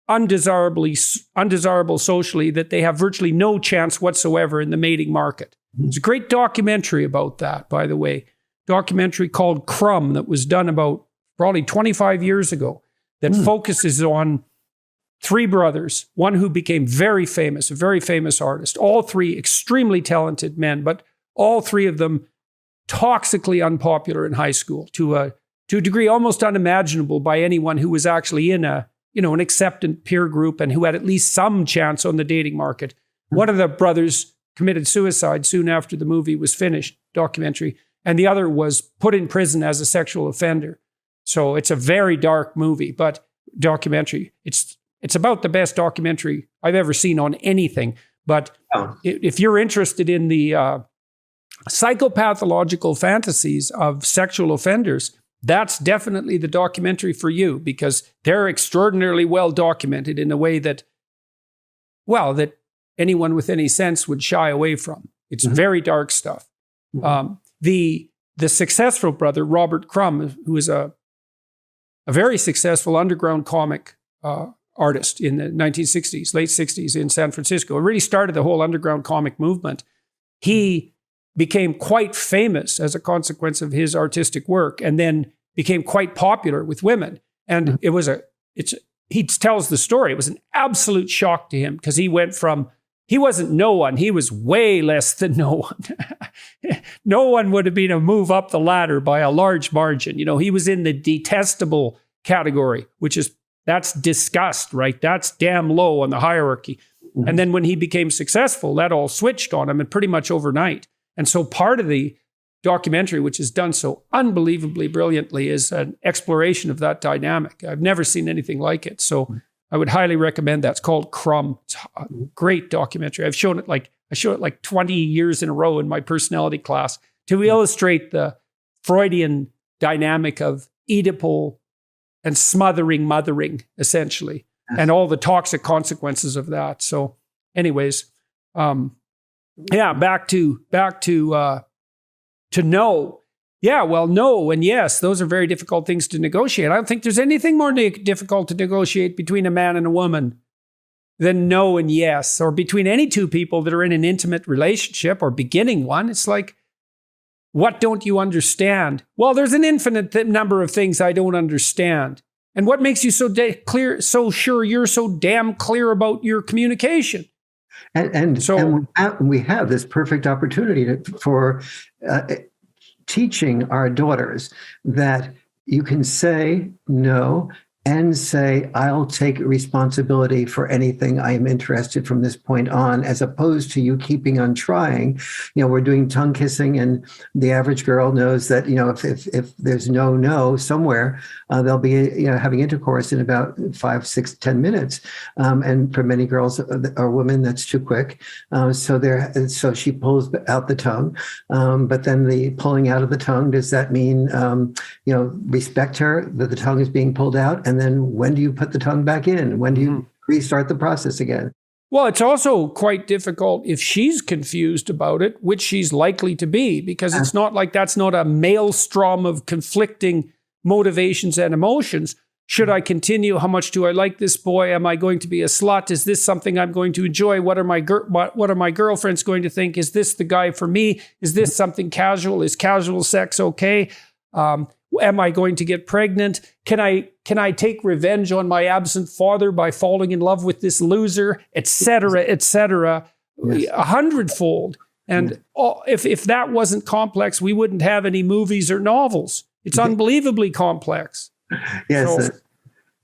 undesirable socially that they have virtually no chance whatsoever in the mating market. There's a great documentary about that, by the way, documentary called Crumb that was done about probably 25 years ago that focuses on three brothers, one who became very famous, a very famous artist, all three extremely talented men, but all three of them toxically unpopular in high school to a degree almost unimaginable by anyone who was actually in an acceptant peer group and who had at least some chance on the dating market. One of the brothers committed suicide soon after the movie was finished, documentary, and the other was put in prison as a sexual offender. So it's a very dark movie, but documentary. It's about the best documentary I've ever seen on anything. But if you're interested in the psychopathological fantasies of sexual offenders, that's definitely the documentary for you, because they're extraordinarily well documented in a way that anyone with any sense would shy away from. It's very dark stuff. The successful brother, Robert Crumb, who is a very successful underground comic artist in the 1960s, late 60s in San Francisco, it really started the whole underground comic movement. He became quite famous as a consequence of his artistic work, and then became quite popular with women. And he tells the story. It was an absolute shock to him, because he went from, he wasn't no one, he was way less than no one. No one would have been a move up the ladder by a large margin. He was in the detestable category, that's disgust, right? That's damn low on the hierarchy. And then when he became successful, that all switched on him, and pretty much overnight. And so part of the documentary, which is done so unbelievably brilliantly, is an exploration of that dynamic. I've never seen anything like it. So I would highly recommend that. It's called Crumb. It's a great documentary. I show it like 20 years in a row in my personality class to illustrate the Freudian dynamic of Oedipal and smothering mothering, essentially, and all the toxic consequences of that. So anyways, back to no. Yeah, well, no and yes, those are very difficult things to negotiate. I don't think there's anything more difficult to negotiate between a man and a woman than no and yes, or between any two people that are in an intimate relationship or beginning one. It's like, what don't you understand? Well, there's an infinite number of things I don't understand. And what makes you so clear, so sure you're so damn clear about your communication? And we have this perfect opportunity for teaching our daughters that you can say no and say, I'll take responsibility for anything I am interested from this point on, as opposed to you keeping on trying. We're doing tongue kissing, and the average girl knows that, if there's no somewhere, they'll be, having intercourse in about 5, 6, 10 minutes. And for many girls or women, that's too quick. So she pulls out the tongue. But then the pulling out of the tongue, does that mean, respect her, that the tongue is being pulled out? And then when do you put the tongue back in? When do you restart the process again? Well, it's also quite difficult if she's confused about it, which she's likely to be, because it's not like that's not a maelstrom of conflicting motivations and emotions. Should I continue? How much do I like this boy? Am I going to be a slut? Is this something I'm going to enjoy? What are my girlfriends going to think? Is this the guy for me? Is this something casual? Is casual sex okay? Am I going to get pregnant? Can I take revenge on my absent father by falling in love with this loser, et cetera, yes. 100-fold. And if that wasn't complex, we wouldn't have any movies or novels. It's unbelievably complex. Yes. So,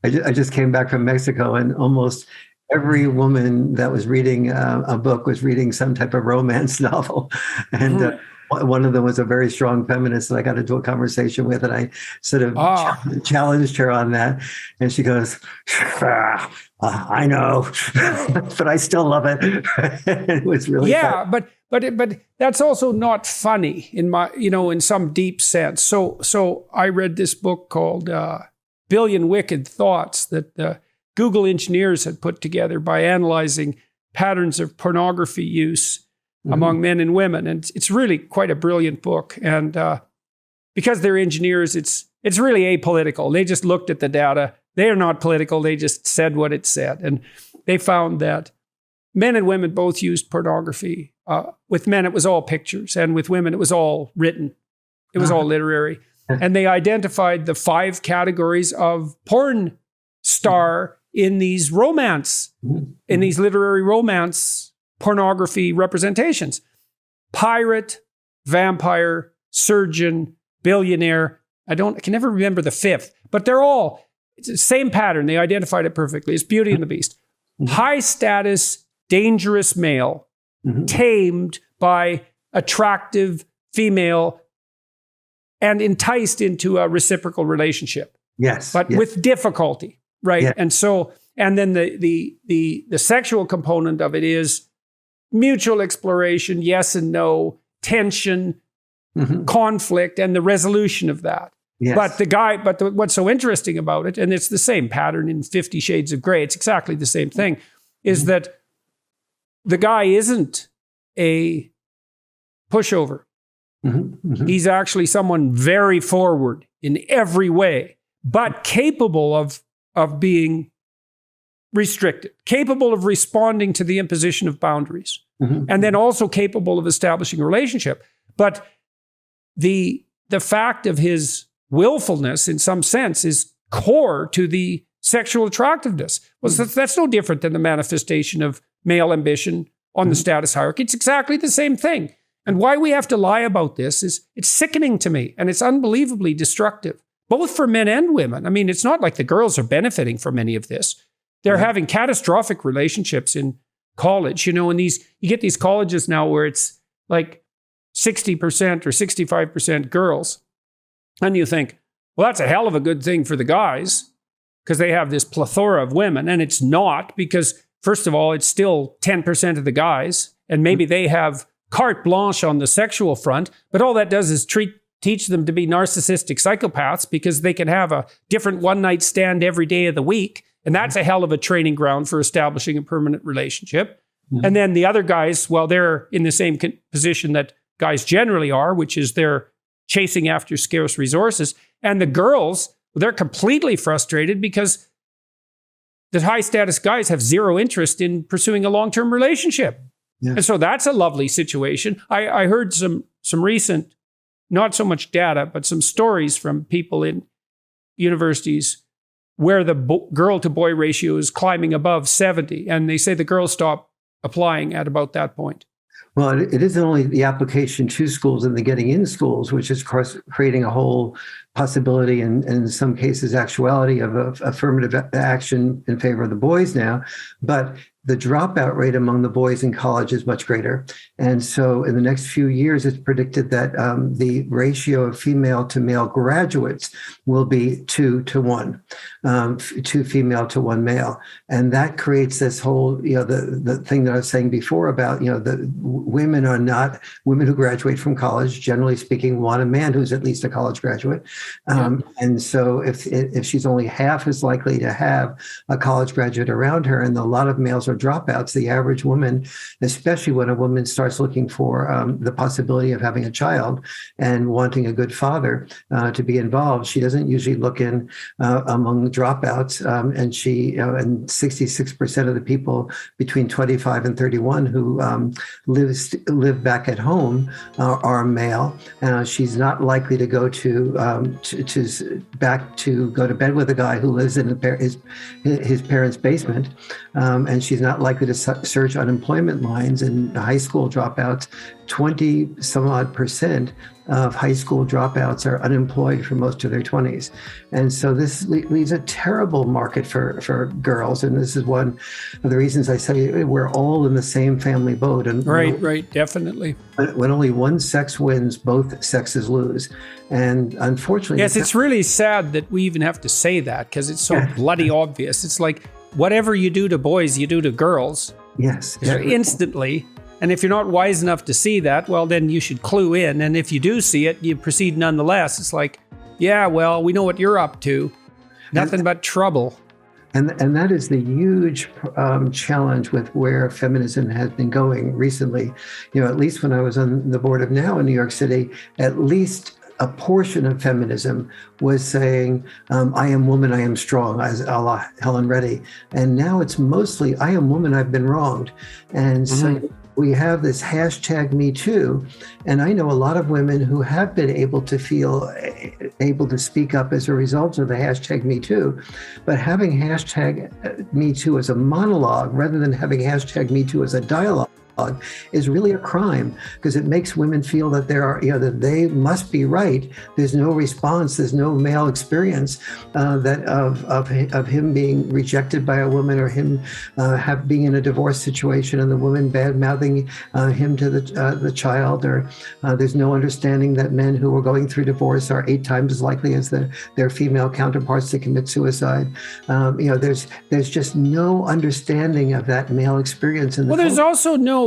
I just came back from Mexico, and almost every woman that was reading a book was reading some type of romance novel. And One of them was a very strong feminist that I got into a conversation with, and I sort of challenged her on that. And she goes, I know, but I still love it. It was really fun. But that's also not funny in some deep sense. So I read this book called Billion Wicked Thoughts that Google engineers had put together by analyzing patterns of pornography use among men and women. And it's really quite a brilliant book. And because they're engineers, it's really apolitical. They just looked at the data. They are not political. They just said what it said. And they found that men and women both used pornography. With men, it was all pictures. And with women, it was all written. It was all literary. And they identified the 5 categories of porn star in these these literary romance pornography representations: pirate, vampire, surgeon, billionaire. I can never remember the 5th, but it's the same pattern. They identified it perfectly. It's Beauty and the Beast. High status, dangerous male, tamed by attractive female and enticed into a reciprocal relationship. Yes. But with difficulty, right? Yeah. And then the sexual component of it is mutual exploration, yes and no, tension, conflict, and the resolution of that. Yes. But what's so interesting about it, and it's the same pattern in 50 Shades of Grey, it's exactly the same thing, is that the guy isn't a pushover. He's actually someone very forward in every way, but capable of being restricted, capable of responding to the imposition of boundaries, and then also capable of establishing a relationship. But the fact of his willfulness, in some sense, is core to the sexual attractiveness. Well, that's no different than the manifestation of male ambition on the status hierarchy. It's exactly the same thing. And why we have to lie about this is it's sickening to me, and it's unbelievably destructive, both for men and women. I mean, it's not like the girls are benefiting from any of this. They're having catastrophic relationships in college, and you get these colleges now where it's like 60% or 65% girls. And you think, well, that's a hell of a good thing for the guys because they have this plethora of women. And it's not, because first of all, it's still 10% of the guys, and maybe they have carte blanche on the sexual front, but all that does is teach them to be narcissistic psychopaths because they can have a different one-night stand every day of the week. And that's a hell of a training ground for establishing a permanent relationship. And then the other guys, well, they're in the same position that guys generally are, which is they're chasing after scarce resources. And the girls, they're completely frustrated because the high status guys have zero interest in pursuing a long-term relationship. Yeah. And so that's a lovely situation. I heard some recent, not so much data, but some stories from people in universities where the girl-to-boy ratio is climbing above 70. And they say the girls stop applying at about that point. Well, it isn't only the application to schools and the getting in schools, which is, of course, creating a whole possibility and in some cases actuality of affirmative action in favor of the boys now, but the dropout rate among the boys in college is much greater. And so in the next few years, it's predicted that the ratio of female to male graduates will be 2 to 1, 2 female to 1 male. And that creates this whole, the thing that I was saying before about, the women who graduate from college, generally speaking, want a man who's at least a college graduate. And so if she's only half as likely to have a college graduate around her, and a lot of males are dropouts, the average woman, especially when a woman starts looking for the possibility of having a child and wanting a good father to be involved, she doesn't usually look in among dropouts. And 66% of the people between 25 and 31 who live back at home are male. She's not likely to go to go to bed with a guy who lives in his parents' basement, and she's not likely to search unemployment lines, and high school dropouts, 20 some odd percent of high school dropouts are unemployed for most of their 20s. And so this leaves a terrible market for girls. And this is one of the reasons I say we're all in the same family boat. And Right, definitely. when only one sex wins, both sexes lose. And unfortunately... Yes, it's really sad that we even have to say that, because it's so bloody obvious. It's like, whatever you do to boys, you do to girls. Yes. Instantly. And if you're not wise enough to see that, well, then you should clue in. And if you do see it, you proceed nonetheless. It's like, yeah, well, we know what you're up to. Nothing but trouble. And that is the huge challenge with where feminism has been going recently. At least when I was on the board of NOW in New York City, at least a portion of feminism was saying, I am woman, I am strong, as a la Helen Reddy. And now it's mostly, I am woman, I've been wronged. And so we have this hashtag Me Too. And I know a lot of women who have been able to speak up as a result of the hashtag Me Too. But having hashtag Me Too as a monologue rather than having hashtag Me Too as a dialogue is really a crime, because it makes women feel that that they must be right. There's no response. There's no male experience that of him being rejected by a woman, or him being in a divorce situation and the woman bad mouthing him to the child, or there's no understanding that men who are going through divorce are 8 times as likely as their female counterparts to commit suicide. There's just no understanding of that male experience. There's also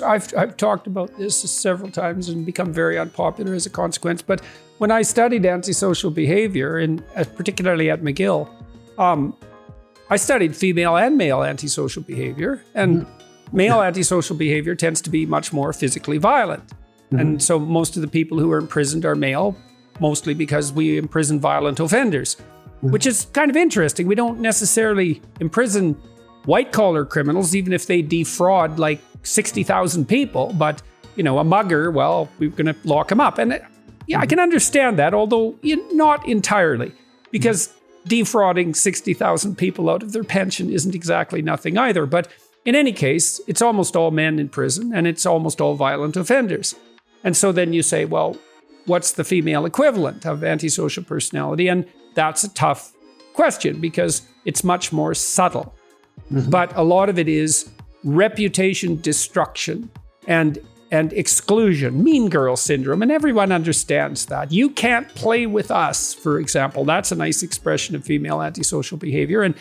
I've talked about this several times and become very unpopular as a consequence. But when I studied antisocial behavior, and particularly at McGill, I studied female and male antisocial behavior. And male antisocial behavior tends to be much more physically violent. And so most of the people who are imprisoned are male, mostly because we imprison violent offenders, which is kind of interesting. We don't necessarily imprison white-collar criminals, even if they defraud like 60,000 people. But, a mugger, well, we're going to lock him up. And I can understand that, although not entirely, because defrauding 60,000 people out of their pension isn't exactly nothing either. But in any case, it's almost all men in prison, and it's almost all violent offenders. And so then you say, well, what's the female equivalent of antisocial personality? And that's a tough question, because it's much more subtle. But a lot of it is reputation destruction and exclusion, mean girl syndrome, and everyone understands that. You can't play with us, for example. That's a nice expression of female antisocial behavior. And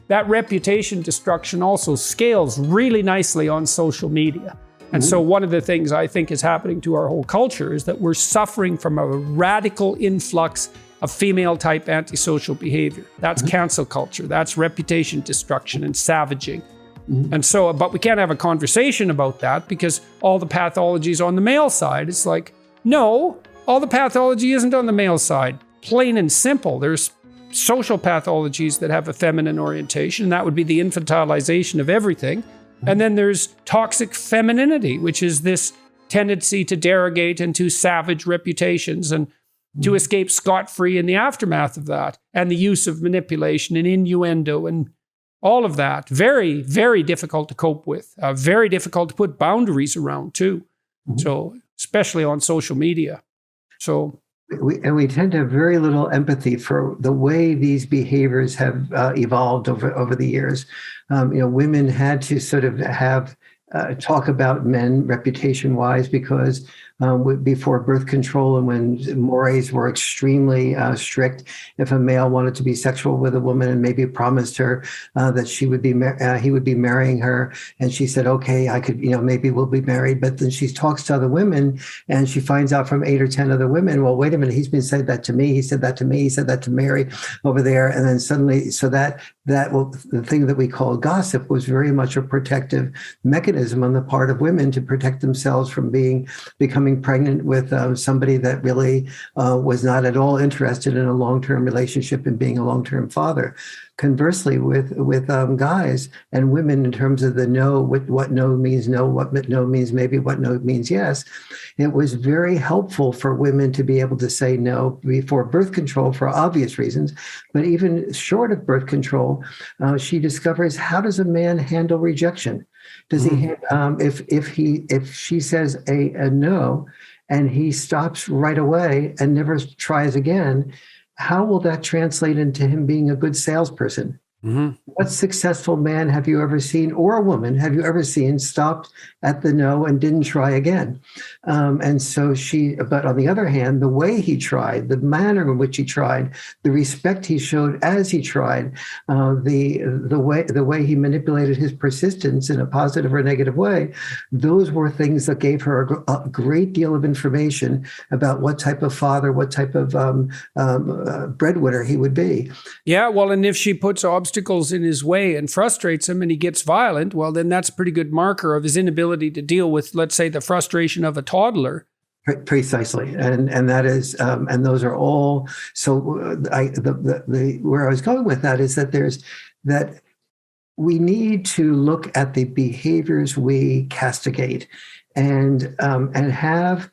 that reputation destruction also scales really nicely on social media. And so one of the things I think is happening to our whole culture is that we're suffering from a radical influx of female-type antisocial behavior. That's cancel culture. That's reputation destruction and savaging. And so, but we can't have a conversation about that, because all the pathology is on the male side. It's like, no, all the pathology isn't on the male side. Plain and simple. There's social pathologies that have a feminine orientation, and that would be the infantilization of everything. And then there's toxic femininity, which is this tendency to derogate and to savage reputations and to escape scot-free in the aftermath of that, and the use of manipulation and innuendo and all of that. Very, very difficult to cope with. Very difficult to put boundaries around too. So, especially on social media. So we tend to have very little empathy for the way these behaviors have evolved over the years. Women had to sort of have talk about men reputation-wise, because before birth control and when mores were extremely strict, if a male wanted to be sexual with a woman and maybe promised her that he would be marrying her, and she said, okay, I could, maybe we'll be married. But then she talks to other women and she finds out from 8 or 10 other women, well, wait a minute, he's been said that to me, he said that to me, he said that to Mary over there. And then suddenly, so the thing that we call gossip was very much a protective mechanism on the part of women to protect themselves from becoming becoming pregnant with somebody that really was not at all interested in a long-term relationship and being a long-term father. Conversely, with guys and women, in terms of the no, what no means no, what no means maybe, what no means yes, it was very helpful for women to be able to say no before birth control for obvious reasons. But even short of birth control, she discovers, how does a man handle rejection? Does he, if she says a no, and he stops right away and never tries again, how will that translate into him being a good salesperson? What successful man have you ever seen, or a woman have you ever seen, stopped at the no and didn't try again? And so but on the other hand, the way he tried, the manner in which he tried, the respect he showed as he tried, the way he manipulated his persistence in a positive or negative way, those were things that gave her a great deal of information about what type of father, what type of breadwinner he would be. Yeah, well, and if she puts obstacles in his way and frustrates him and he gets violent, well, then that's a pretty good marker of his inability to deal with, let's say, the frustration of a toddler. Precisely, and that is, and those are all. So, where I was going with that is that we need to look at the behaviors we castigate, and have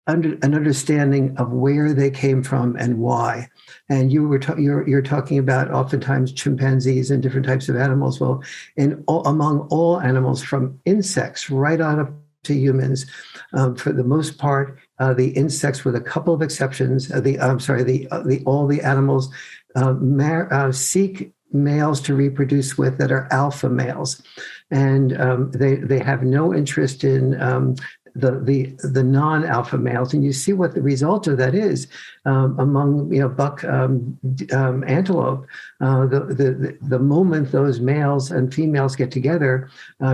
an understanding of where they came from and why. And you're talking about oftentimes chimpanzees and different types of animals. Well, among all animals, from insects right on up to humans, for the most part, the insects, with a couple of exceptions, all the animals seek males to reproduce with that are alpha males, and they have no interest in the non-alpha males. And you see what the result of that is among buck antelope. The moment those males and females get together,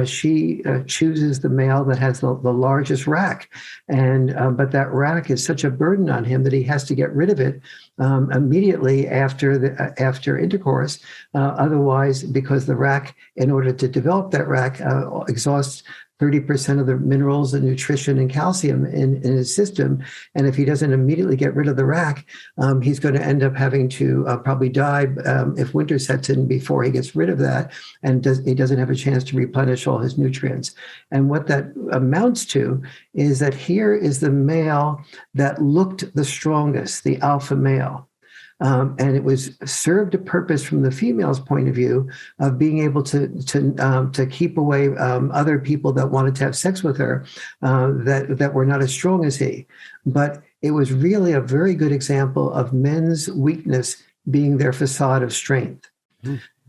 she chooses the male that has the largest rack, and but that rack is such a burden on him that he has to get rid of it immediately after intercourse. Otherwise, because the rack, in order to develop that rack, exhausts 30% of the minerals and nutrition and calcium in his system. And if he doesn't immediately get rid of the rack, he's going to end up having to probably die if winter sets in before he gets rid of that, and he doesn't have a chance to replenish all his nutrients. And what that amounts to is that here is the male that looked the strongest, the alpha male. And it was served a purpose from the female's point of view of being able to keep away other people that wanted to have sex with her that were not as strong as he. But it was really a very good example of men's weakness being their facade of strength.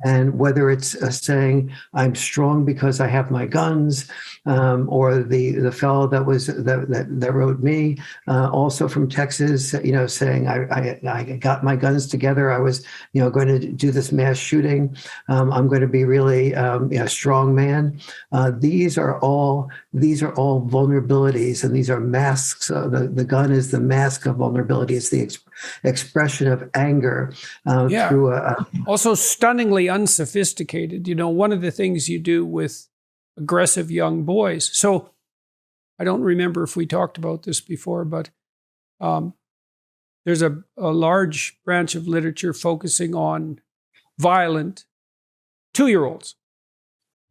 And whether it's saying, I'm strong because I have my guns, or the fellow that wrote me, also from Texas, saying I got my guns together. I was, going to do this mass shooting. I'm going to be really a strong man. These are all vulnerabilities, and these are masks. The gun is the mask of vulnerability. It's the expression of anger through also stunningly unsophisticated. One of the things you do with aggressive young boys. So I don't remember if we talked about this before, but there's a large branch of literature focusing on violent 2-year-olds.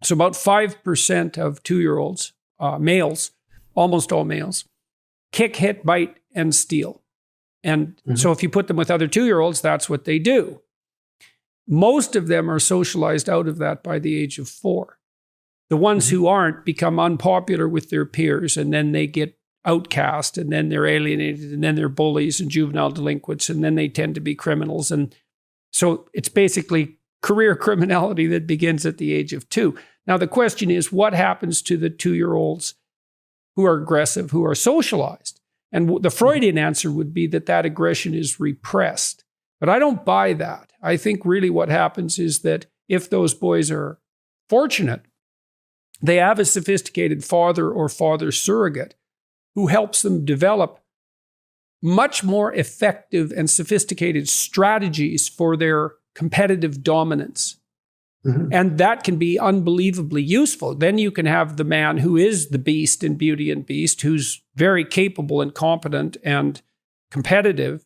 So about 5% of 2-year-olds, males, almost all males, kick, hit, bite, and steal. And so if you put them with other 2-year-olds, that's what they do. Most of them are socialized out of that by the age of 4. The ones who aren't become unpopular with their peers, and then they get outcast, and then they're alienated, and then they're bullies and juvenile delinquents, and then they tend to be criminals. And so it's basically career criminality that begins at the age of 2. Now, the question is, what happens to the 2-year-olds who are aggressive, who are socialized? And the Freudian answer would be that aggression is repressed. But I don't buy that. I think really what happens is that if those boys are fortunate, they have a sophisticated father or father surrogate who helps them develop much more effective and sophisticated strategies for their competitive dominance. Mhm. And that can be unbelievably useful. Then you can have the man who is the beast in Beauty and Beast, who's very capable and competent and competitive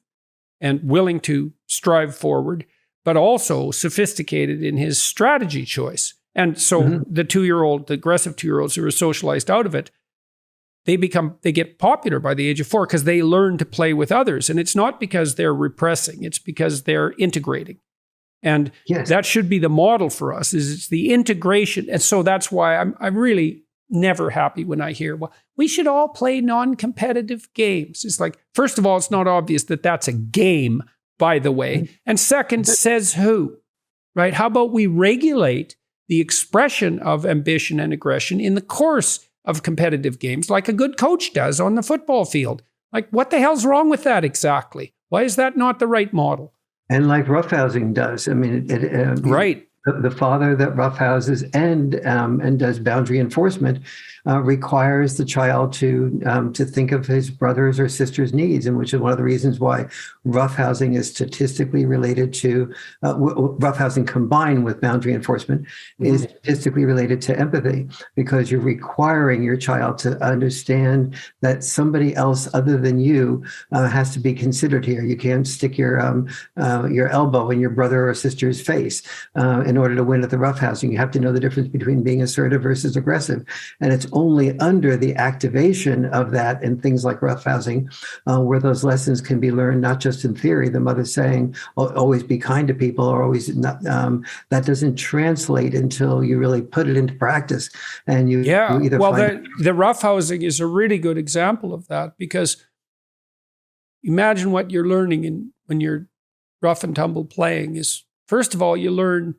and willing to strive forward, but also sophisticated in his strategy choice. And so the 2-year-old, the aggressive 2-year-olds who are socialized out of it, they get popular by the age of 4 because they learn to play with others. And it's not because they're repressing, it's because they're integrating. And that should be the model for us, is it's the integration. And so that's why I'm really never happy when I hear, well, we should all play non-competitive games. It's like, first of all, it's not obvious that that's a game, by the way. And second, says who, right? How about we regulate the expression of ambition and aggression in the course of competitive games, like a good coach does on the football field? Like, what the hell's wrong with that exactly? Why is that not the right model? And like roughhousing does. I mean, right. The father that roughhouses and does boundary enforcement requires the child to think of his brother's or sister's needs, and which is one of the reasons why roughhousing is statistically related to roughhousing combined with boundary enforcement is statistically related to empathy, because you're requiring your child to understand that somebody else other than you has to be considered here. You can't stick your elbow in your brother or sister's face in order to win at the roughhousing. You have to know the difference between being assertive versus aggressive. And it's only under the activation of that in things like roughhousing where those lessons can be learned, not just in theory. The mother saying, always be kind to people, or always not, that doesn't translate until you really put it into practice. And you either the roughhousing is a really good example of that, because imagine what you're learning when you're rough and tumble playing is, first of all, you learn,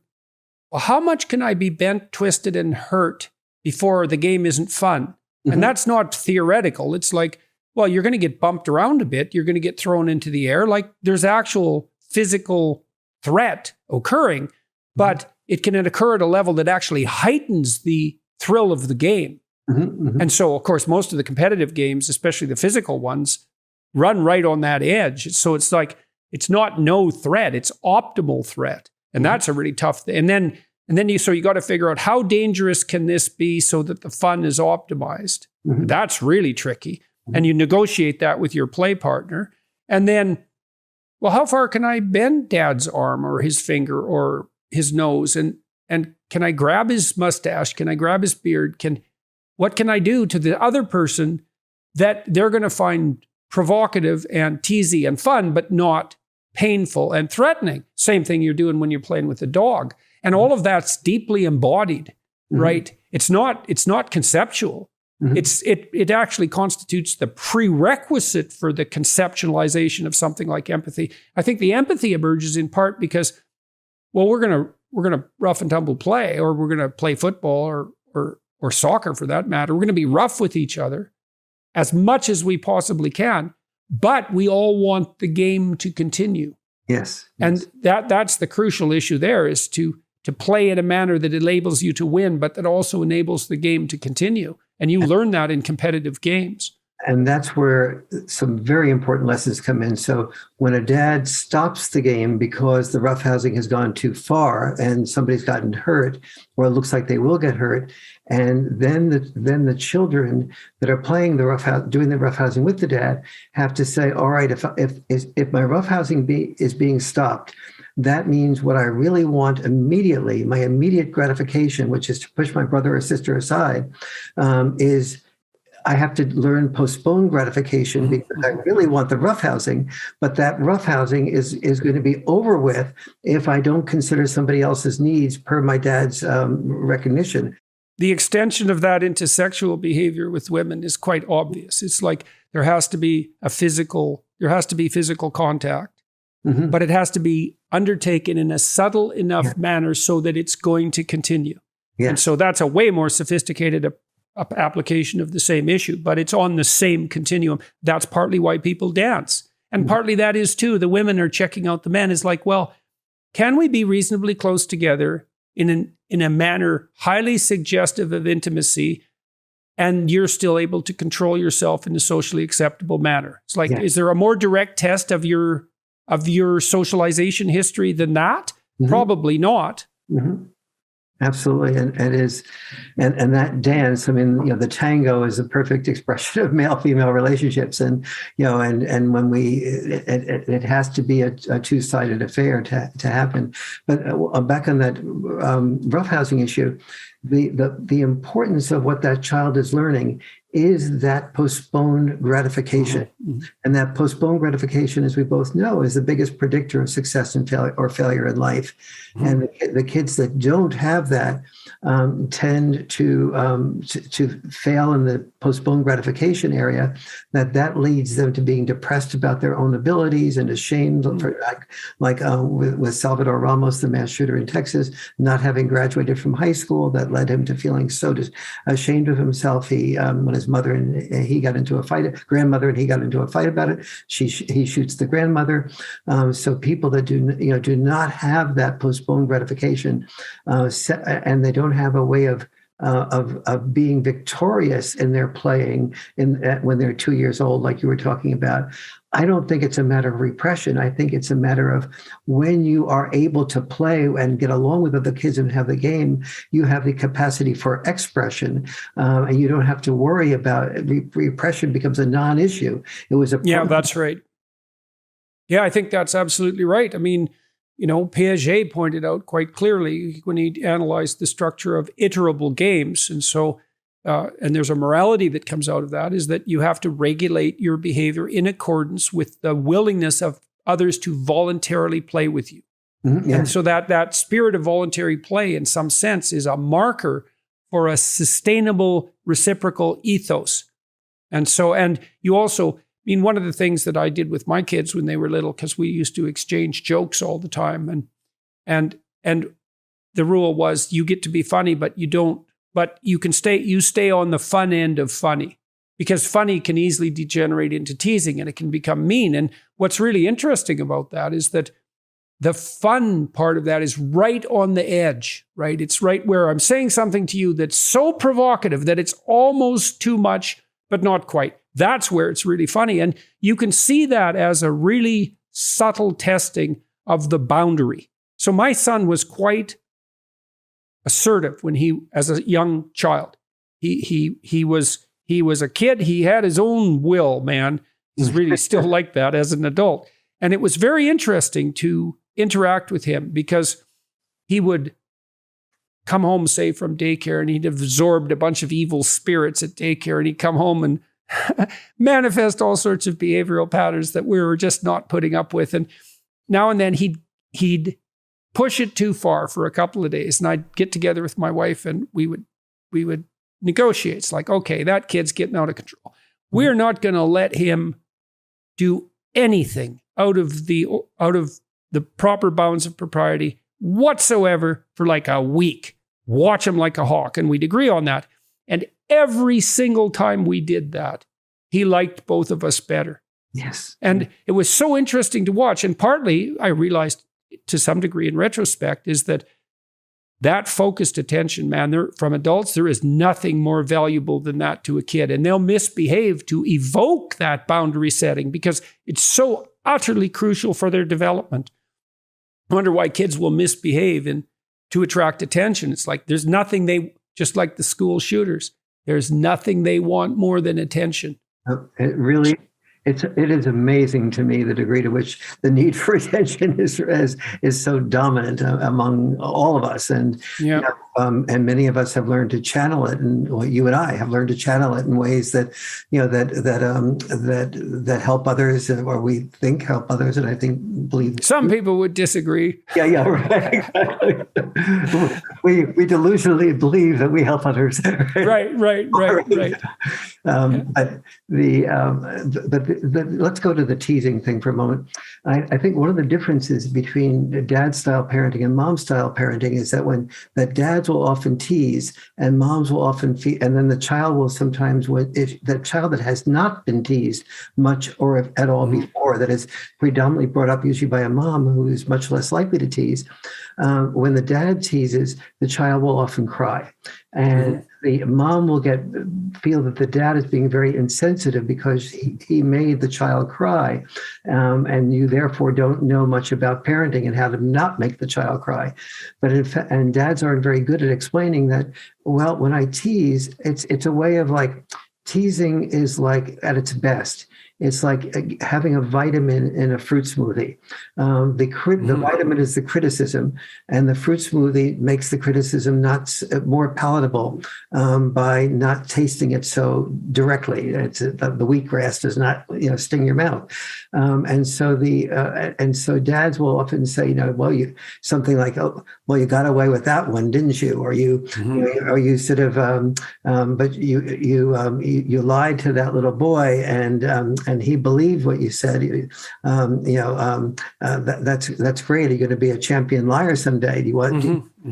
well, how much can I be bent, twisted, and hurt before the game isn't fun? And that's not theoretical. It's like, well, you're going to get bumped around a bit. You're going to get thrown into the air. Like, there's actual physical threat occurring, but it can occur at a level that actually heightens the thrill of the game. And so, of course, most of the competitive games, especially the physical ones, run right on that edge. So it's like, it's not no threat, it's optimal threat. And that's a really tough thing. And then you got to figure out, how dangerous can this be so that the fun is optimized? That's really tricky. And you negotiate that with your play partner. And then, well, how far can I bend Dad's arm or his finger or his nose? And can I grab his mustache? Can I grab his beard? What can I do to the other person that they're going to find provocative and teasy and fun, but not painful and threatening? Same thing you're doing when you're playing with a dog. And all of that's deeply embodied, right? It's not conceptual. It actually constitutes the prerequisite for the conceptualization of something like empathy. I think the empathy emerges in part because, well, we're gonna rough and tumble play, or we're gonna play football or soccer for that matter. We're gonna be rough with each other as much as we possibly can, but we all want the game to continue. Yes. And that's the crucial issue there, is to play in a manner that enables you to win, but that also enables the game to continue. And you learn that in competitive games. And that's where some very important lessons come in. So when a dad stops the game because the roughhousing has gone too far and somebody's gotten hurt, or it looks like they will get hurt, and then the children that are playing doing the roughhousing with the dad have to say, all right, if my roughhousing is being stopped, that means what I really want immediately, my immediate gratification, which is to push my brother or sister aside, is I have to learn postpone gratification, because I really want the roughhousing, but that roughhousing is going to be over with if I don't consider somebody else's needs per my dad's recognition. The extension of that into sexual behavior with women is quite obvious. It's like there has to be physical contact, but it has to be undertaken in a subtle enough manner so that it's going to continue. Yeah. And so that's a way more sophisticated application of the same issue, but it's on the same continuum. That's partly why people dance. And partly that is too, the women are checking out the men. Is like, well, can we be reasonably close together in a manner highly suggestive of intimacy, and you're still able to control yourself in a socially acceptable manner? It's like, is there a more direct test of your socialization history than that? Probably not. Absolutely, and it is, and that dance. I mean, the tango is a perfect expression of male-female relationships, and and when it has to be a two-sided affair to happen. But back on that roughhousing issue, the importance of what that child is learning is that postponed gratification. Mm-hmm. And that postponed gratification, as we both know, is the biggest predictor of success and failure in life. Mm-hmm. And the kids that don't have that tend to fail in the postponed gratification area. That leads them to being depressed about their own abilities and ashamed, with Salvador Ramos, the mass shooter in Texas, not having graduated from high school. That led him to feeling so ashamed of himself. When his grandmother and he got into a fight about it. He shoots the grandmother. So people that do not have that postponed gratification, and they don't have a way of being victorious in their playing when they're 2 years old, like you were talking about. I don't think it's a matter of repression. I think it's a matter of when you are able to play and get along with other kids and have the game, you have the capacity for expression, and you don't have to worry about repression becomes a non-issue. It was yeah, that's right. Yeah, I think that's absolutely right. I mean, Piaget pointed out quite clearly when he analyzed the structure of iterable games, and so. And there's a morality that comes out of that, is that you have to regulate your behavior in accordance with the willingness of others to voluntarily play with you. Mm-hmm, yeah. And so that spirit of voluntary play, in some sense, is a marker for a sustainable reciprocal ethos. And you also, one of the things that I did with my kids when they were little, because we used to exchange jokes all the time, and the rule was you get to be funny, but you don't. But you stay on the fun end of funny, because funny can easily degenerate into teasing and it can become mean. And what's really interesting about that is that the fun part of that is right on the edge, right? It's right where I'm saying something to you that's so provocative that it's almost too much, but not quite. That's where it's really funny. And you can see that as a really subtle testing of the boundary. So my son was quite assertive when as a young child. He was a kid. He had his own will, man. He's really still like that as an adult. And it was very interesting to interact with him, because he would come home, say, from daycare, and he'd absorbed a bunch of evil spirits at daycare, and he'd come home and manifest all sorts of behavioral patterns that we were just not putting up with. And now and then he'd push it too far for a couple of days, and I'd get together with my wife and we would negotiate. It's like, okay, that kid's getting out of control. We're not going to let him do anything out of the proper bounds of propriety whatsoever for like a week. Watch him like a hawk. And we'd agree on that. And every single time we did that, he liked both of us better. Yes. And it was so interesting to watch. And partly I realized, to some degree in retrospect, is that focused attention, man, from adults, there is nothing more valuable than that to a kid. And they'll misbehave to evoke that boundary setting because it's so utterly crucial for their development. I wonder why kids will misbehave to attract attention. It's like there's nothing just like the school shooters, there's nothing they want more than attention. It is amazing to me the degree to which the need for attention is so dominant among all of us, and and many of us have learned to channel it, and you and I have learned to channel it in ways that that help others, or we think help others, and I believe some people would disagree. Yeah, right. Exactly. we delusionally believe that we help others. Right. But let's go to the teasing thing for a moment. I think one of the differences between dad-style parenting and mom-style parenting is that dads will often tease and moms will often feed, and then the child will sometimes, if the child that has not been teased much or at all before, that is predominantly brought up usually by a mom who is much less likely to tease, when the dad teases, the child will often cry. And the mom will feel that the dad is being very insensitive because he made the child cry, and you therefore don't know much about parenting and how to not make the child cry. But and dads aren't very good at explaining that. Well, when I tease, it's a way of like, teasing is like at its best. It's like having a vitamin in a fruit smoothie. The vitamin is the criticism, and the fruit smoothie makes the criticism not more palatable by not tasting it so directly. The wheatgrass does not, sting your mouth, and so dads will often say, something like, "Oh, well, you got away with that one, didn't you?" Or you sort of, but you lied to that little boy, and he believed what you said. That's great. You're going to be a champion liar someday. Do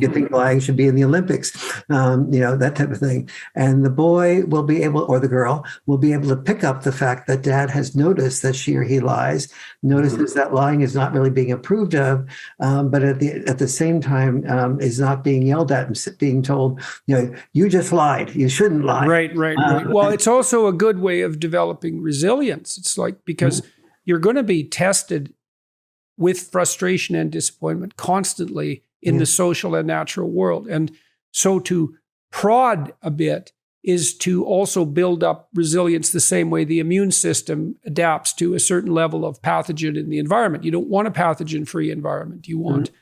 you think lying should be in the Olympics? That type of thing. And the boy will be able, or the girl will be able to pick up the fact that dad has noticed that she or he lies, notices that lying is not really being approved of, but at the same time is not being yelled at and being told, you just lied. You shouldn't lie. Right. Well, it's also a good way of developing resilience. It's like, because you're going to be tested with frustration and disappointment constantly in the social and natural world. And so to prod a bit is to also build up resilience the same way the immune system adapts to a certain level of pathogen in the environment. You don't want a pathogen-free environment. You want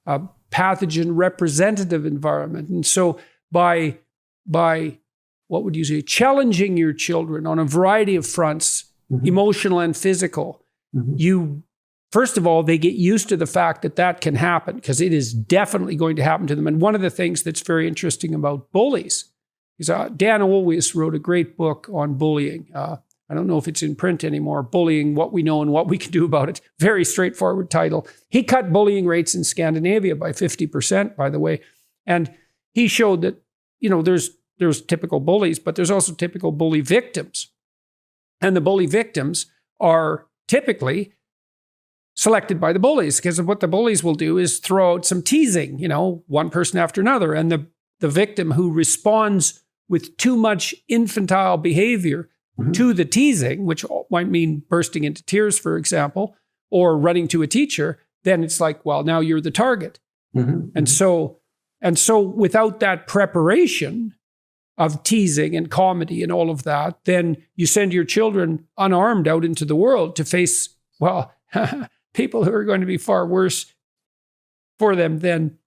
a pathogen representative environment. And so by what would you say, challenging your children on a variety of fronts, emotional and physical, first of all, they get used to the fact that can happen, because it is definitely going to happen to them. And one of the things that's very interesting about bullies is Dan Olweus wrote a great book on bullying. I don't know if it's in print anymore, Bullying, What We Know and What We Can Do About It. Very straightforward title. He cut bullying rates in Scandinavia by 50%, by the way. And he showed that, there's typical bullies, but there's also typical bully victims. And the bully victims are typically selected by the bullies, because what the bullies will do is throw out some teasing, one person after another. And the victim who responds with too much infantile behavior to the teasing, which might mean bursting into tears, for example, or running to a teacher, then it's like, well, now you're the target. And so without that preparation of teasing and comedy and all of that, then you send your children unarmed out into the world to face, people who are going to be far worse for them than,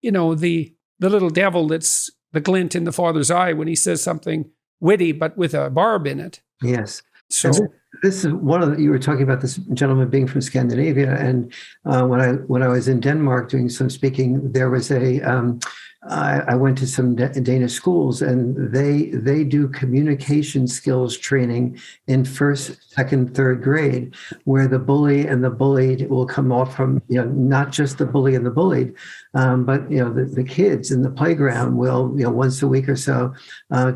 the little devil that's the glint in the father's eye when he says something witty but with a barb in it. Yes. So this is you were talking about this gentleman being from Scandinavia, and when I was in Denmark doing some speaking, there was I went to some Danish schools, and they do communication skills training in first, second, third grade, where the bully and the bullied will come off from, not just the bully and the bullied, but the kids in the playground will, once a week or so,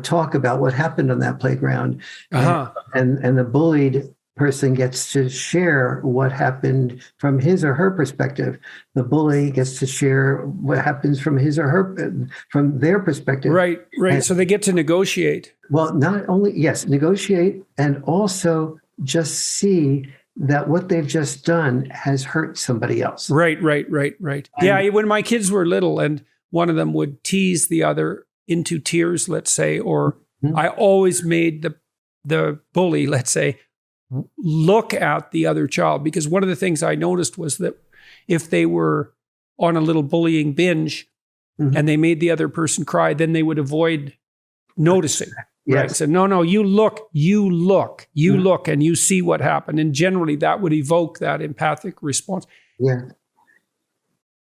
talk about what happened on that playground, and the bullied person gets to share what happened from his or her perspective. The bully gets to share what happens from his or her, from their perspective. Right. And so they get to negotiate. Well, not only, yes, negotiate, and also just see that what they've just done has hurt somebody else. Right. Yeah, when my kids were little and one of them would tease the other into tears, let's say, or I always made the bully, let's say, look at the other child, because one of the things I noticed was that if they were on a little bullying binge and they made the other person cry, then they would avoid noticing. Yes. Right? So no, you look, and you see what happened. And generally that would evoke that empathic response. Yeah.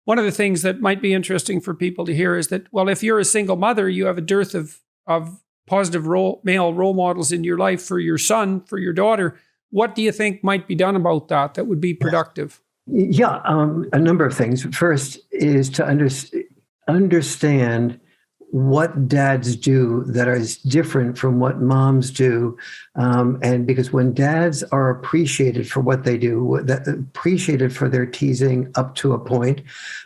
One of the things that might be interesting for people to hear is that, well, if you're a single mother, you have a dearth of positive male role models in your life for your son, for your daughter. What do you think might be done about that would be productive? Yeah, a number of things. First is to understand what dads do that is different from what moms do. And because when dads are appreciated for what they do, appreciated for their teasing up to a point,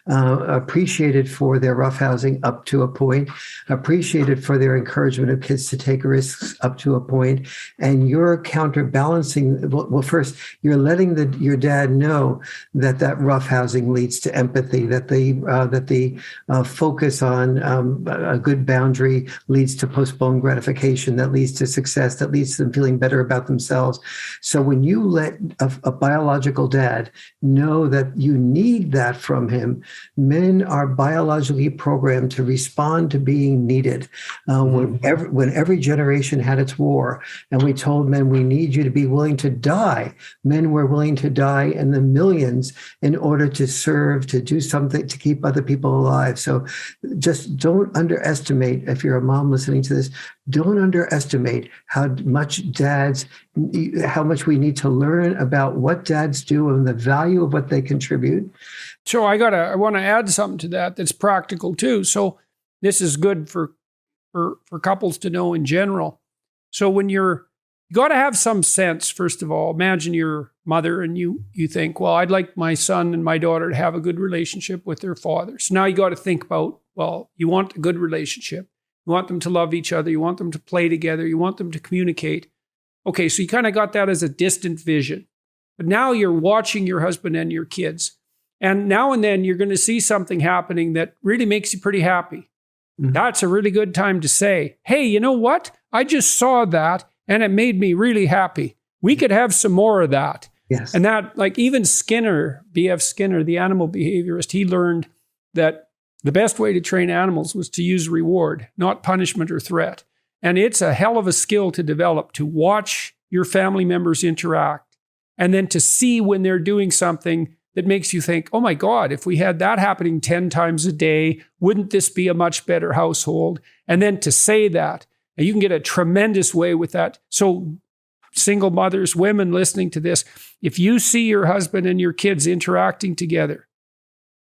appreciated for their roughhousing up to a point, appreciated for their encouragement of kids to take risks up to a point, and you're counterbalancing, well, first, you're letting your dad know that roughhousing leads to empathy, that the focus on a good boundary leads to postponed gratification, that leads to success, that leads to them feeling better about themselves. So when you let a biological dad know that you need that from him, men are biologically programmed to respond to being needed. When every generation had its war, and we told men, we need you to be willing to die, men were willing to die in the millions in order to serve, to do something, to keep other people alive. So just don't underestimate, if you're a mom listening to this, don't underestimate how much we need to learn about what dads do and the value of what they contribute. So I want to add something to that's practical too. So this is good for couples to know in general. So when you got to have some sense, first of all. Imagine you're mother and you think, well, I'd like my son and my daughter to have a good relationship with their father. So now you got to think about, well, you want a good relationship. You want them to love each other. You want them to play together. You want them to communicate. Okay, so you kind of got that as a distant vision. But now you're watching your husband and your kids. And now and then you're going to see something happening that really makes you pretty happy. Mm-hmm. That's a really good time to say, hey, you know what? I just saw that and it made me really happy. We could have some more of that. Yes. And that, like even Skinner, B.F. Skinner, the animal behaviorist, he learned that the best way to train animals was to use reward, not punishment or threat. And it's a hell of a skill to develop, to watch your family members interact and then to see when they're doing something that makes you think, oh my God, if we had that happening 10 times a day, wouldn't this be a much better household? And then to say that, and you can get a tremendous way with that. So single mothers, women listening to this, if you see your husband and your kids interacting together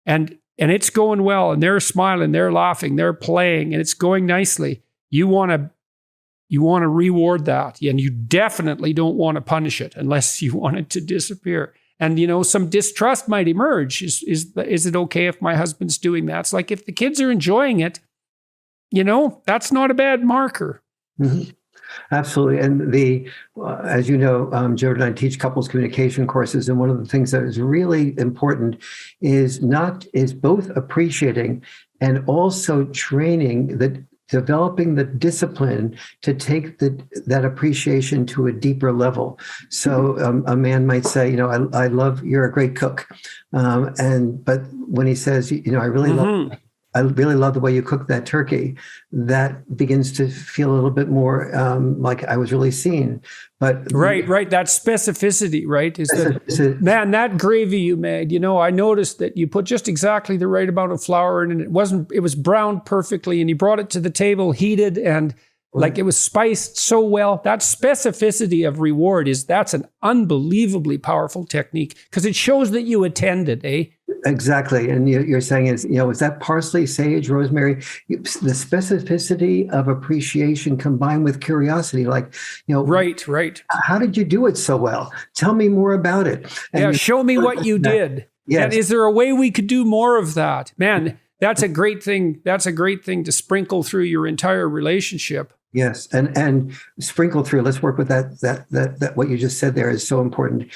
and it's going well and they're smiling, they're laughing, they're playing, and it's going nicely, you want to reward that. And you definitely don't want to punish it unless you want it to disappear. And, some distrust might emerge. Is it okay if my husband's doing that? It's like if the kids are enjoying it, that's not a bad marker. Mm-hmm. Absolutely. And as you know, Jared and I teach couples communication courses. And one of the things that is really important is both appreciating and also training developing the discipline to take that appreciation to a deeper level. So a man might say, I love, you're a great cook. But when he says, I really love the way you cook that turkey, that begins to feel a little bit more like I was really seen. But right. That specificity, right? Man, that gravy you made, I noticed that you put just exactly the right amount of flour in it. It was browned perfectly, and you brought it to the table heated and like it was spiced so well. That specificity of reward that's an unbelievably powerful technique because it shows that you attended, eh? Exactly. And you're saying is that parsley, sage, rosemary, the specificity of appreciation combined with curiosity, Right. How did you do it so well? Tell me more about it. And show me what you did. Yes. And is there a way we could do more of that? Man, that's a great thing. That's a great thing to sprinkle through your entire relationship. Yes. And sprinkle through. Let's work with that what you just said there is so important.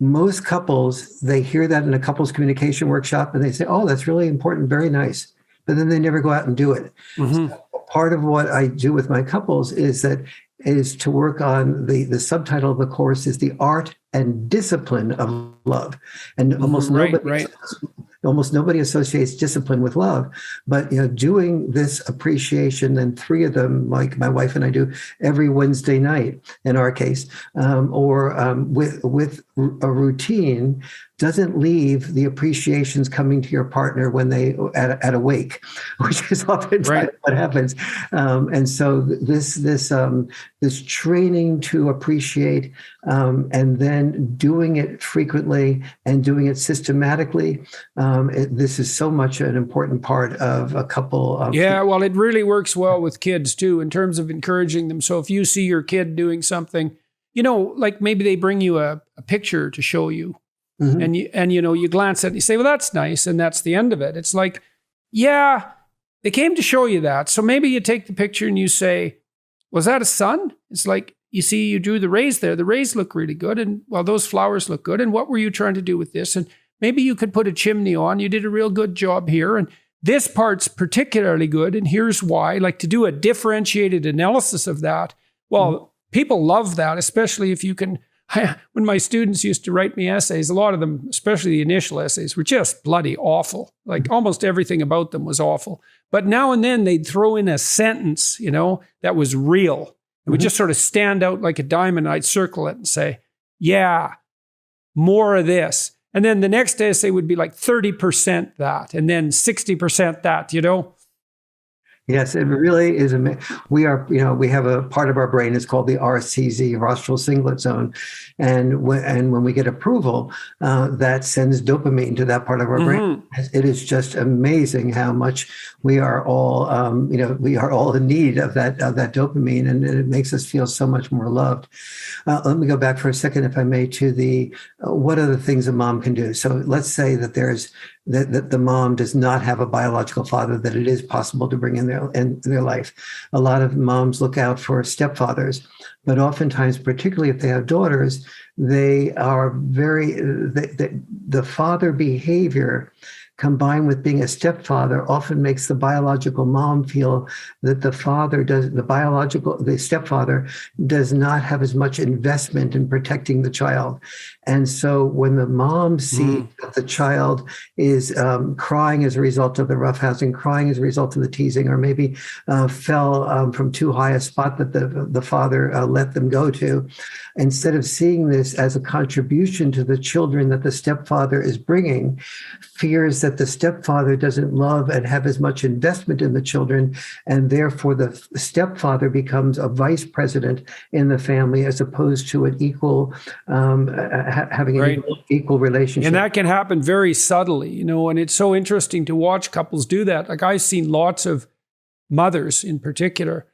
Most couples, they hear that in a couples communication workshop and they say, oh, that's really important, very nice. But then they never go out and do it. Mm-hmm. So part of what I do with my couples is to work on the subtitle of the course is the art and discipline of love. And almost nobody associates discipline with love, but doing this appreciation, and 3 of them, like my wife and I do every Wednesday night in our case, or with a routine doesn't leave the appreciations coming to your partner when they at a wake, which is oftentimes what happens. And so this training to appreciate, and then doing it frequently and doing it systematically. This is so much an important part of a couple. Well, it really works well with kids too, in terms of encouraging them. So if you see your kid doing something, like maybe they bring you a picture to show you, and you glance at it and you say, well, that's nice. And that's the end of it. It's like, yeah, they came to show you that. So maybe you take the picture and you say, was that a sun? It's like, you see, you drew the rays there. The rays look really good. And well, those flowers look good. And what were you trying to do with this? And maybe you could put a chimney on. You did a real good job here. And this part's particularly good. And here's why. Like, to do a differentiated analysis of that. Well, people love that, especially if you can. When my students used to write me essays, a lot of them, especially the initial essays, were just bloody awful. Like, almost everything about them was awful. But now and then they'd throw in a sentence, that was real. It would just sort of stand out like a diamond. I'd circle it and say, yeah, more of this. And then the next essay would be like 30% that, and then 60% that, Yes, it really is. We have a part of our brain is called the RCZ, rostral cingulate zone, and when we get approval, that sends dopamine to that part of our brain. It is just amazing how much we are all, we are all in need of that dopamine, and it makes us feel so much more loved. Let me go back for a second, if I may, to the what are the things a mom can do. So let's say that that the mom does not have a biological father, that it is possible to bring in their life. A lot of moms look out for stepfathers, but oftentimes, particularly if they have daughters, they are the father behavior combined with being a stepfather often makes the biological mom feel that the stepfather does not have as much investment in protecting the child. And so when the mom sees that the child is crying as a result of the roughhousing, crying as a result of the teasing, or maybe fell from too high a spot that the father let them go to, instead of seeing this as a contribution to the children that the stepfather is bringing, fears that the stepfather doesn't love and have as much investment in the children, and therefore the stepfather becomes a vice president in the family as opposed to an equal, having an equal relationship. And that can happen very subtly, and it's so interesting to watch couples do that. Like, I've seen lots of mothers in particular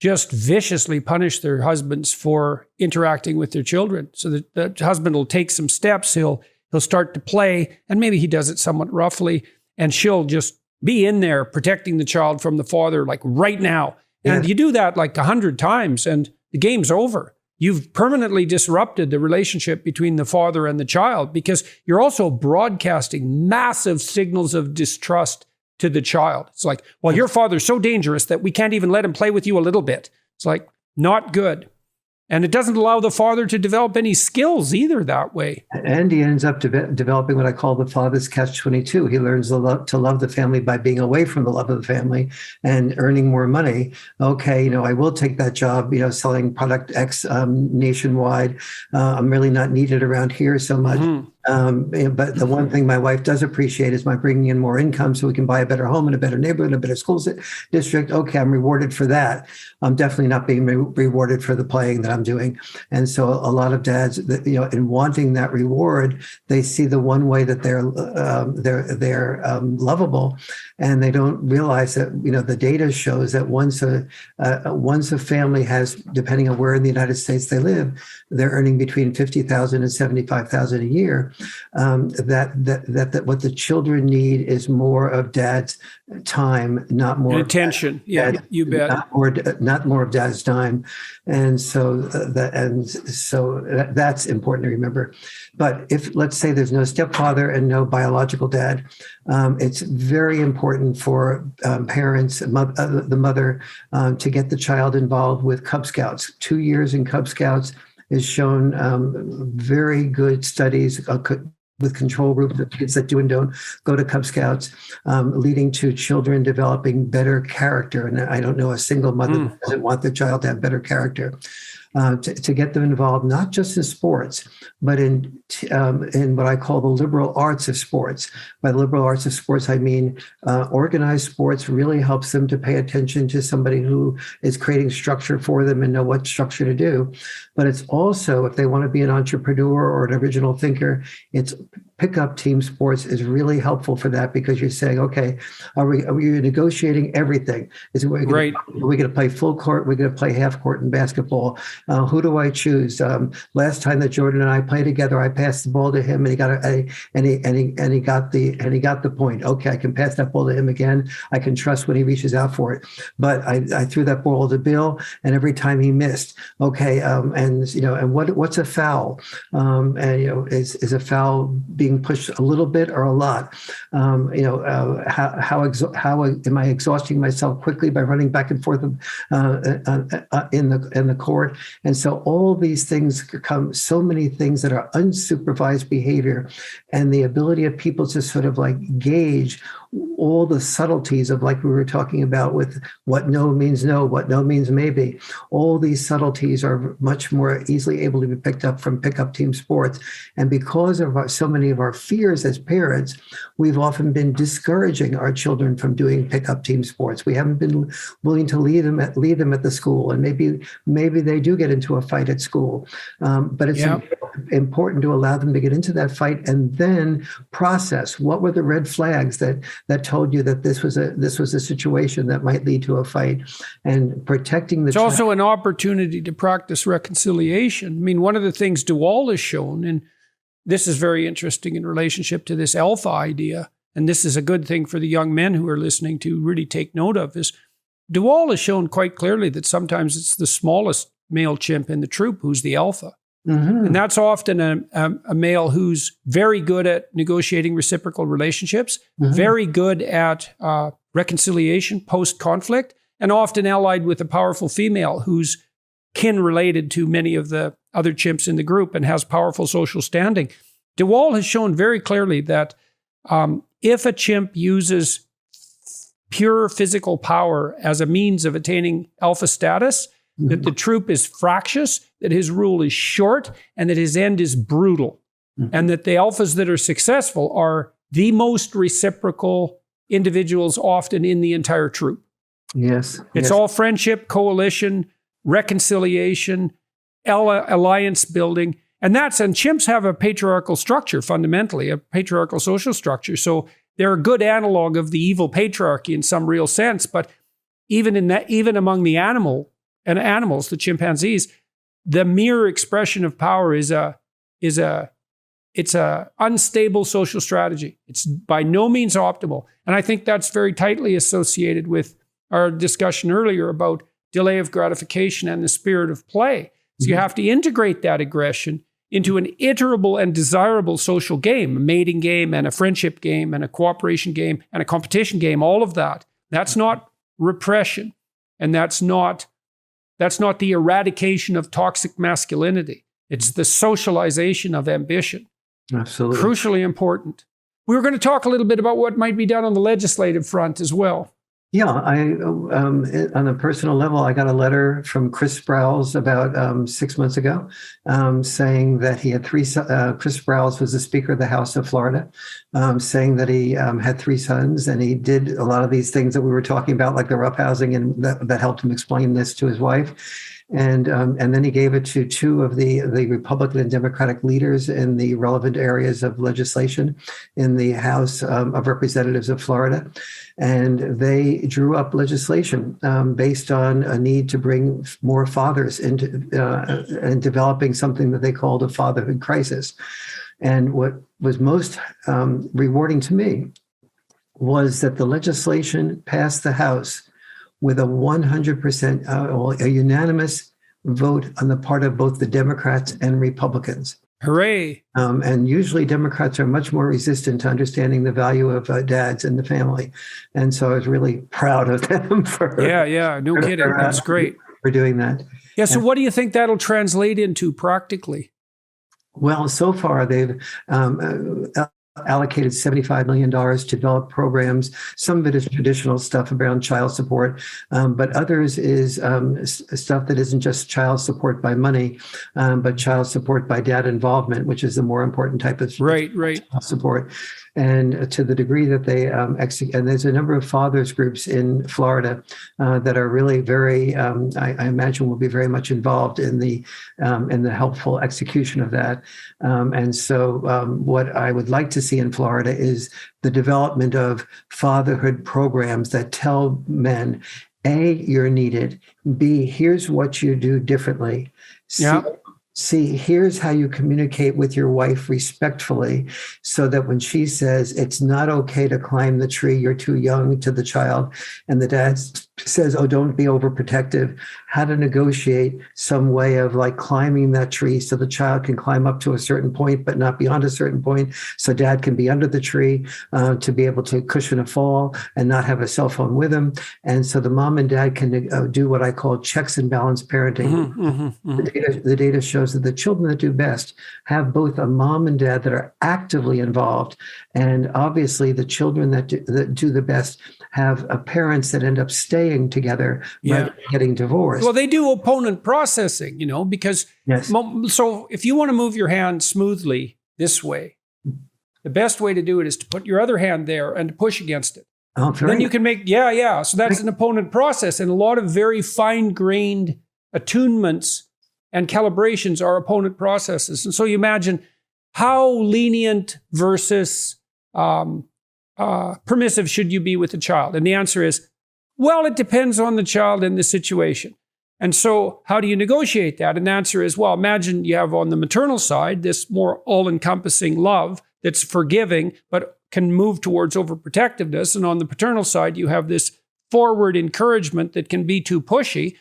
just viciously punish their husbands for interacting with their children. So that the husband will take some steps, he'll start to play, and maybe he does it somewhat roughly, and she'll just be in there protecting the child from the father, like right now. And you do that like 100 times and the game's over. You've permanently disrupted the relationship between the father and the child, because you're also broadcasting massive signals of distrust to the child. It's like, well, your father's so dangerous that we can't even let him play with you a little bit. It's like, not good. And it doesn't allow the father to develop any skills either that way. And he ends up developing what I call the father's catch-22. He learns to love the family by being away from the love of the family and earning more money. Okay, I will take that job, selling product X nationwide. I'm really not needed around here so much. But the one thing my wife does appreciate is my bringing in more income so we can buy a better home in a better neighborhood, a better school district. Okay, I'm rewarded for that. I'm definitely not being rewarded for the playing that I'm doing. And so a lot of dads, in wanting that reward, they see the one way that they're lovable, and they don't realize that the data shows that once a family has, depending on where in the United States they live, they're earning between $50,000 and $75,000 a year. That what the children need is more of dad's time, not more attention. Yeah, you bet. Not more of dad's time, and so that's important to remember. But if, let's say, there's no stepfather and no biological dad, it's very important for parents, the mother, to get the child involved with Cub Scouts. 2 years in Cub Scouts has shown very good studies with control groups of kids that do and don't go to Cub Scouts, leading to children developing better character. And I don't know a single mother that doesn't want their child to have better character. to get them involved, not just in sports, but in what I call the liberal arts of sports. By the liberal arts of sports, I mean organized sports really helps them to pay attention to somebody who is creating structure for them and know what structure to do. But it's also, if they want to be an entrepreneur or an original thinker, it's pickup team sports is really helpful for that, because you're saying, okay, are we negotiating everything? Is it, are we going to play full court? We're going to play half court in basketball. Who do I choose? Last time that Jordan and I played together, I passed the ball to him, and he got he got the point. Okay, I can pass that ball to him again. I can trust when he reaches out for it. But I threw that ball to Bill, and every time he missed. Okay, and what's a foul? Is a foul being pushed a little bit or a lot? How am I exhausting myself quickly by running back and forth in the court? And so all these things come, so many things that are unsupervised behavior, and the ability of people to sort of like gauge all the subtleties of, like we were talking about with what no means no, what no means maybe. All these subtleties are much more easily able to be picked up from pickup team sports. And because of so many of our fears as parents, we've often been discouraging our children from doing pickup team sports. We haven't been willing to lead them at the school, and maybe they do get into a fight at school. But it's important to allow them to get into that fight and then process what were the red flags that told you that this was a situation that might lead to a fight, and protecting the child. It's also an opportunity to practice reconciliation. I mean, one of the things DeWall has shown, and this is very interesting in relationship to this alpha idea, and this is a good thing for the young men who are listening to really take note of, is DeWall has shown quite clearly that sometimes it's the smallest male chimp in the troop who's the alpha. Mm-hmm. And that's often a male who's very good at negotiating reciprocal relationships, very good at reconciliation post-conflict, and often allied with a powerful female who's kin related to many of the other chimps in the group and has powerful social standing. DeWall has shown very clearly that if a chimp uses pure physical power as a means of attaining alpha status, that the troop is fractious, that his rule is short, and that his end is brutal. And that the alphas that are successful are the most reciprocal individuals often in the entire troop. Yes. It's all friendship, coalition, reconciliation, alliance building. And chimps have a patriarchal structure, fundamentally, a patriarchal social structure. So they're a good analog of the evil patriarchy in some real sense. But even among the animals, the chimpanzees, the mere expression of power is a unstable social strategy. It's by no means optimal. And I think that's very tightly associated with our discussion earlier about delay of gratification and the spirit of play. So you have to integrate that aggression into an iterable and desirable social game, a mating game and a friendship game and a cooperation game and a competition game, all of that. That's not repression. And that's not the eradication of toxic masculinity. It's the socialization of ambition. Absolutely. Crucially important. We were going to talk a little bit about what might be done on the legislative front as well. Yeah, on a personal level, I got a letter from Chris Sprowls about 6 months ago saying that he had Chris Sprowls was the Speaker of the House of Florida, saying that he had 3 sons, and he did a lot of these things that we were talking about, like the roughhousing, and that helped him explain this to his wife. And then he gave it to 2 of the Republican and Democratic leaders in the relevant areas of legislation in the House of Representatives of Florida. And they drew up legislation based on a need to bring more fathers into and developing something that they called a fatherhood crisis. And what was most rewarding to me was that the legislation passed the House with a 100%, a unanimous vote on the part of both the Democrats and Republicans. Hooray. And usually Democrats are much more resistant to understanding the value of dads in the family. And so I was really proud of them for... Yeah, no kidding. That's great. For doing that. Yeah, so what do you think that'll translate into practically? Well, so far they've allocated $75 million to develop programs. Some of it is traditional stuff around child support, but others is stuff that isn't just child support by money, but child support by dad involvement, which is the more important type of child support. And to the degree that they execute, and there's a number of fathers groups in Florida that are really very, I imagine, will be very much involved in the helpful execution of that. And so, what I would like to see in Florida is the development of fatherhood programs that tell men, A, you're needed. B, here's what you do differently. C, here's how you communicate with your wife respectfully, so that when she says it's not okay to climb the tree, you're too young, to the child, and the dad says, oh, don't be overprotective, how to negotiate some way of like climbing that tree so the child can climb up to a certain point, but not beyond a certain point. So dad can be under the tree to be able to cushion a fall and not have a cell phone with him. And so the mom and dad can do what I call checks and balance parenting. The data shows that the children that do best have both a mom and dad that are actively involved. And obviously the children that do the best have parents that end up staying together rather than getting divorced. Well, they do opponent processing, because so if you want to move your hand smoothly this way, the best way to do it is to put your other hand there and to push against it. Oh, then you can make, So that's an opponent process. And a lot of very fine-grained attunements and calibrations are opponent processes. And so you imagine how lenient versus permissive should you be with the child? And the answer is, well, it depends on the child and the situation. And so how do you negotiate that? And the answer is, well, imagine you have on the maternal side this more all-encompassing love that's forgiving, but can move towards overprotectiveness. And on the paternal side, you have this forward encouragement that can be too pushy.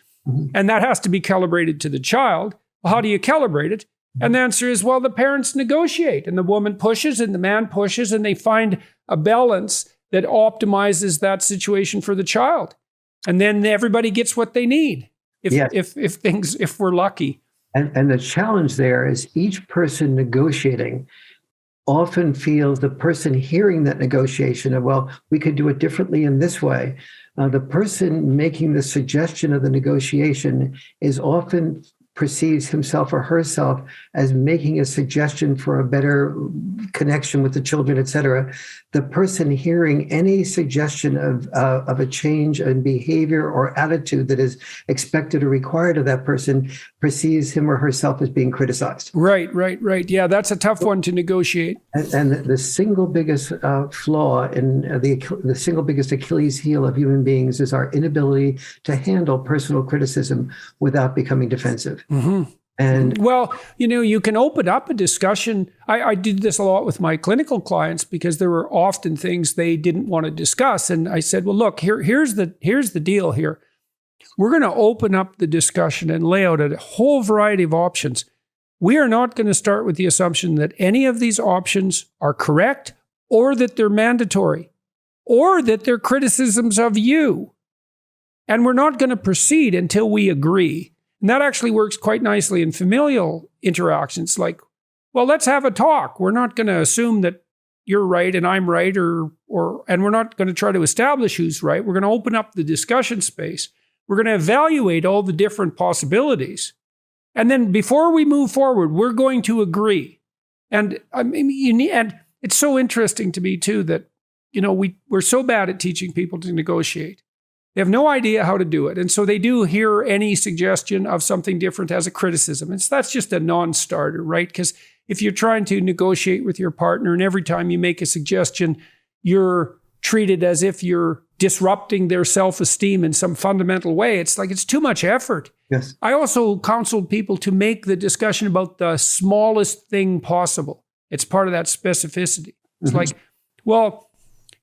And that has to be calibrated to the child. Well, how do you calibrate it? And the answer is, well, the parents negotiate, and the woman pushes and the man pushes, and they find a balance that optimizes that situation for the child. And then everybody gets what they need if we're lucky. And the challenge there is each person negotiating often feels the person hearing that negotiation of, well, we could do it differently in this way. The person making the suggestion of the negotiation is often perceives himself or herself as making a suggestion for a better connection with the children, et cetera. The person hearing any suggestion of a change in behavior or attitude that is expected or required of that person perceives him or herself as being criticized. Right. Yeah, that's a tough one to negotiate. And the single biggest flaw in the single biggest Achilles heel of human beings is our inability to handle personal criticism without becoming defensive. And well, you can open up a discussion. I did this a lot with my clinical clients because there were often things they didn't want to discuss. And I said, well, look, here's the deal here. We're going to open up the discussion and lay out a whole variety of options. We are not going to start with the assumption that any of these options are correct or that they're mandatory or that they're criticisms of you. And we're not going to proceed until we agree. And that actually works quite nicely in familial interactions. Like, well, let's have a talk. We're not going to assume that you're right and I'm right, and we're not going to try to establish who's right. We're going to open up the discussion space. We're going to evaluate all the different possibilities. And then before we move forward, we're going to agree. And I mean, and it's so interesting to me too that, we're so bad at teaching people to negotiate. They have no idea how to do it. And so they do hear any suggestion of something different as a criticism. And so that's just a non-starter, right? Because if you're trying to negotiate with your partner and every time you make a suggestion, you're treated as if you're disrupting their self-esteem in some fundamental way, it's like it's too much effort. Yes. I also counseled people to make the discussion about the smallest thing possible. It's part of that specificity. It's like, well,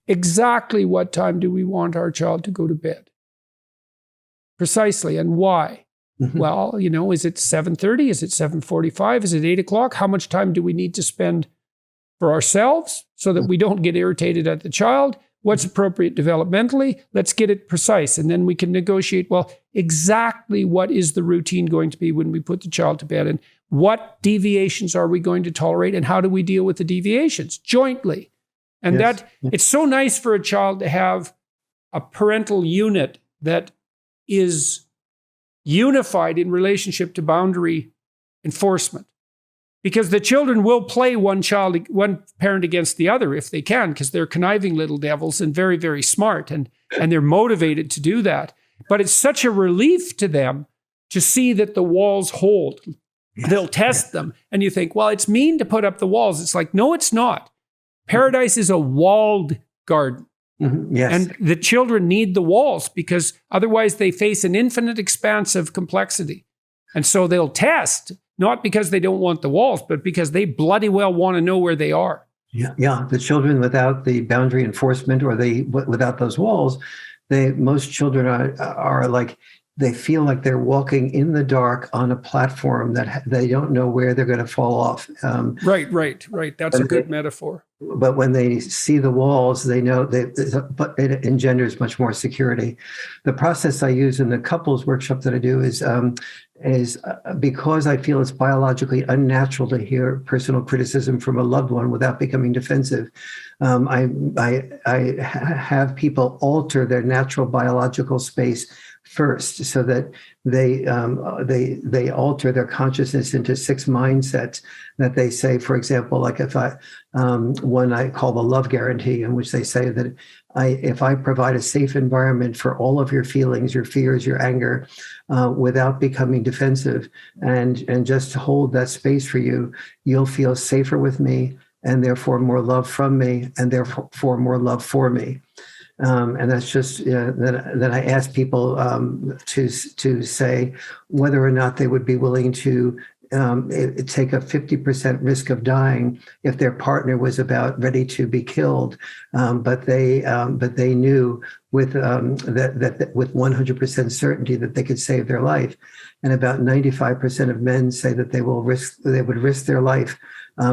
exactly what time do we want our child to go to bed? Precisely, and why? Well, is it 7:30? Is it 7:45? Is it 8 o'clock? How much time do we need to spend for ourselves so that we don't get irritated at the child? What's appropriate developmentally? Let's get it precise. And then we can negotiate, well, exactly what is the routine going to be when we put the child to bed, and what deviations are we going to tolerate, and how do we deal with the deviations jointly. And Yes. it's so nice for a child to have a parental unit that is unified in relationship to boundary enforcement. Because the children will play one parent against the other if they can, because they're conniving little devils and very, very smart, and they're motivated to do that. But it's such a relief to them to see that the walls hold. Yes. They'll test them. And you think, well, it's mean to put up the walls. It's like, no, it's not. Paradise is a walled garden. Mm-hmm. Yes. And the children need the walls, because otherwise they face an infinite expanse of complexity. And so they'll test, not because they don't want the walls, but because they bloody well want to know where they are. Yeah. The children without the boundary enforcement, or without those walls, most children are like, they feel like they're walking in the dark on a platform that they don't know where they're going to fall off. Right. That's a good metaphor. But when they see the walls, they know but it engenders much more security. The process I use in the couples workshop that I do is because I feel it's biologically unnatural to hear personal criticism from a loved one without becoming defensive. I have people alter their natural biological space first, so that they alter their consciousness into 6 mindsets that they say. For example, like if one I call the love guarantee, in which they say that if I provide a safe environment for all of your feelings, your fears, your anger, without becoming defensive, and just hold that space for you, you'll feel safer with me, and therefore more love from me, and therefore more love for me. And that's just that I ask people to say whether or not they would be willing to take a 50% risk of dying if their partner was about ready to be killed, but they knew with with 100% certainty that they could save their life. And about 95% of men say that they would risk their life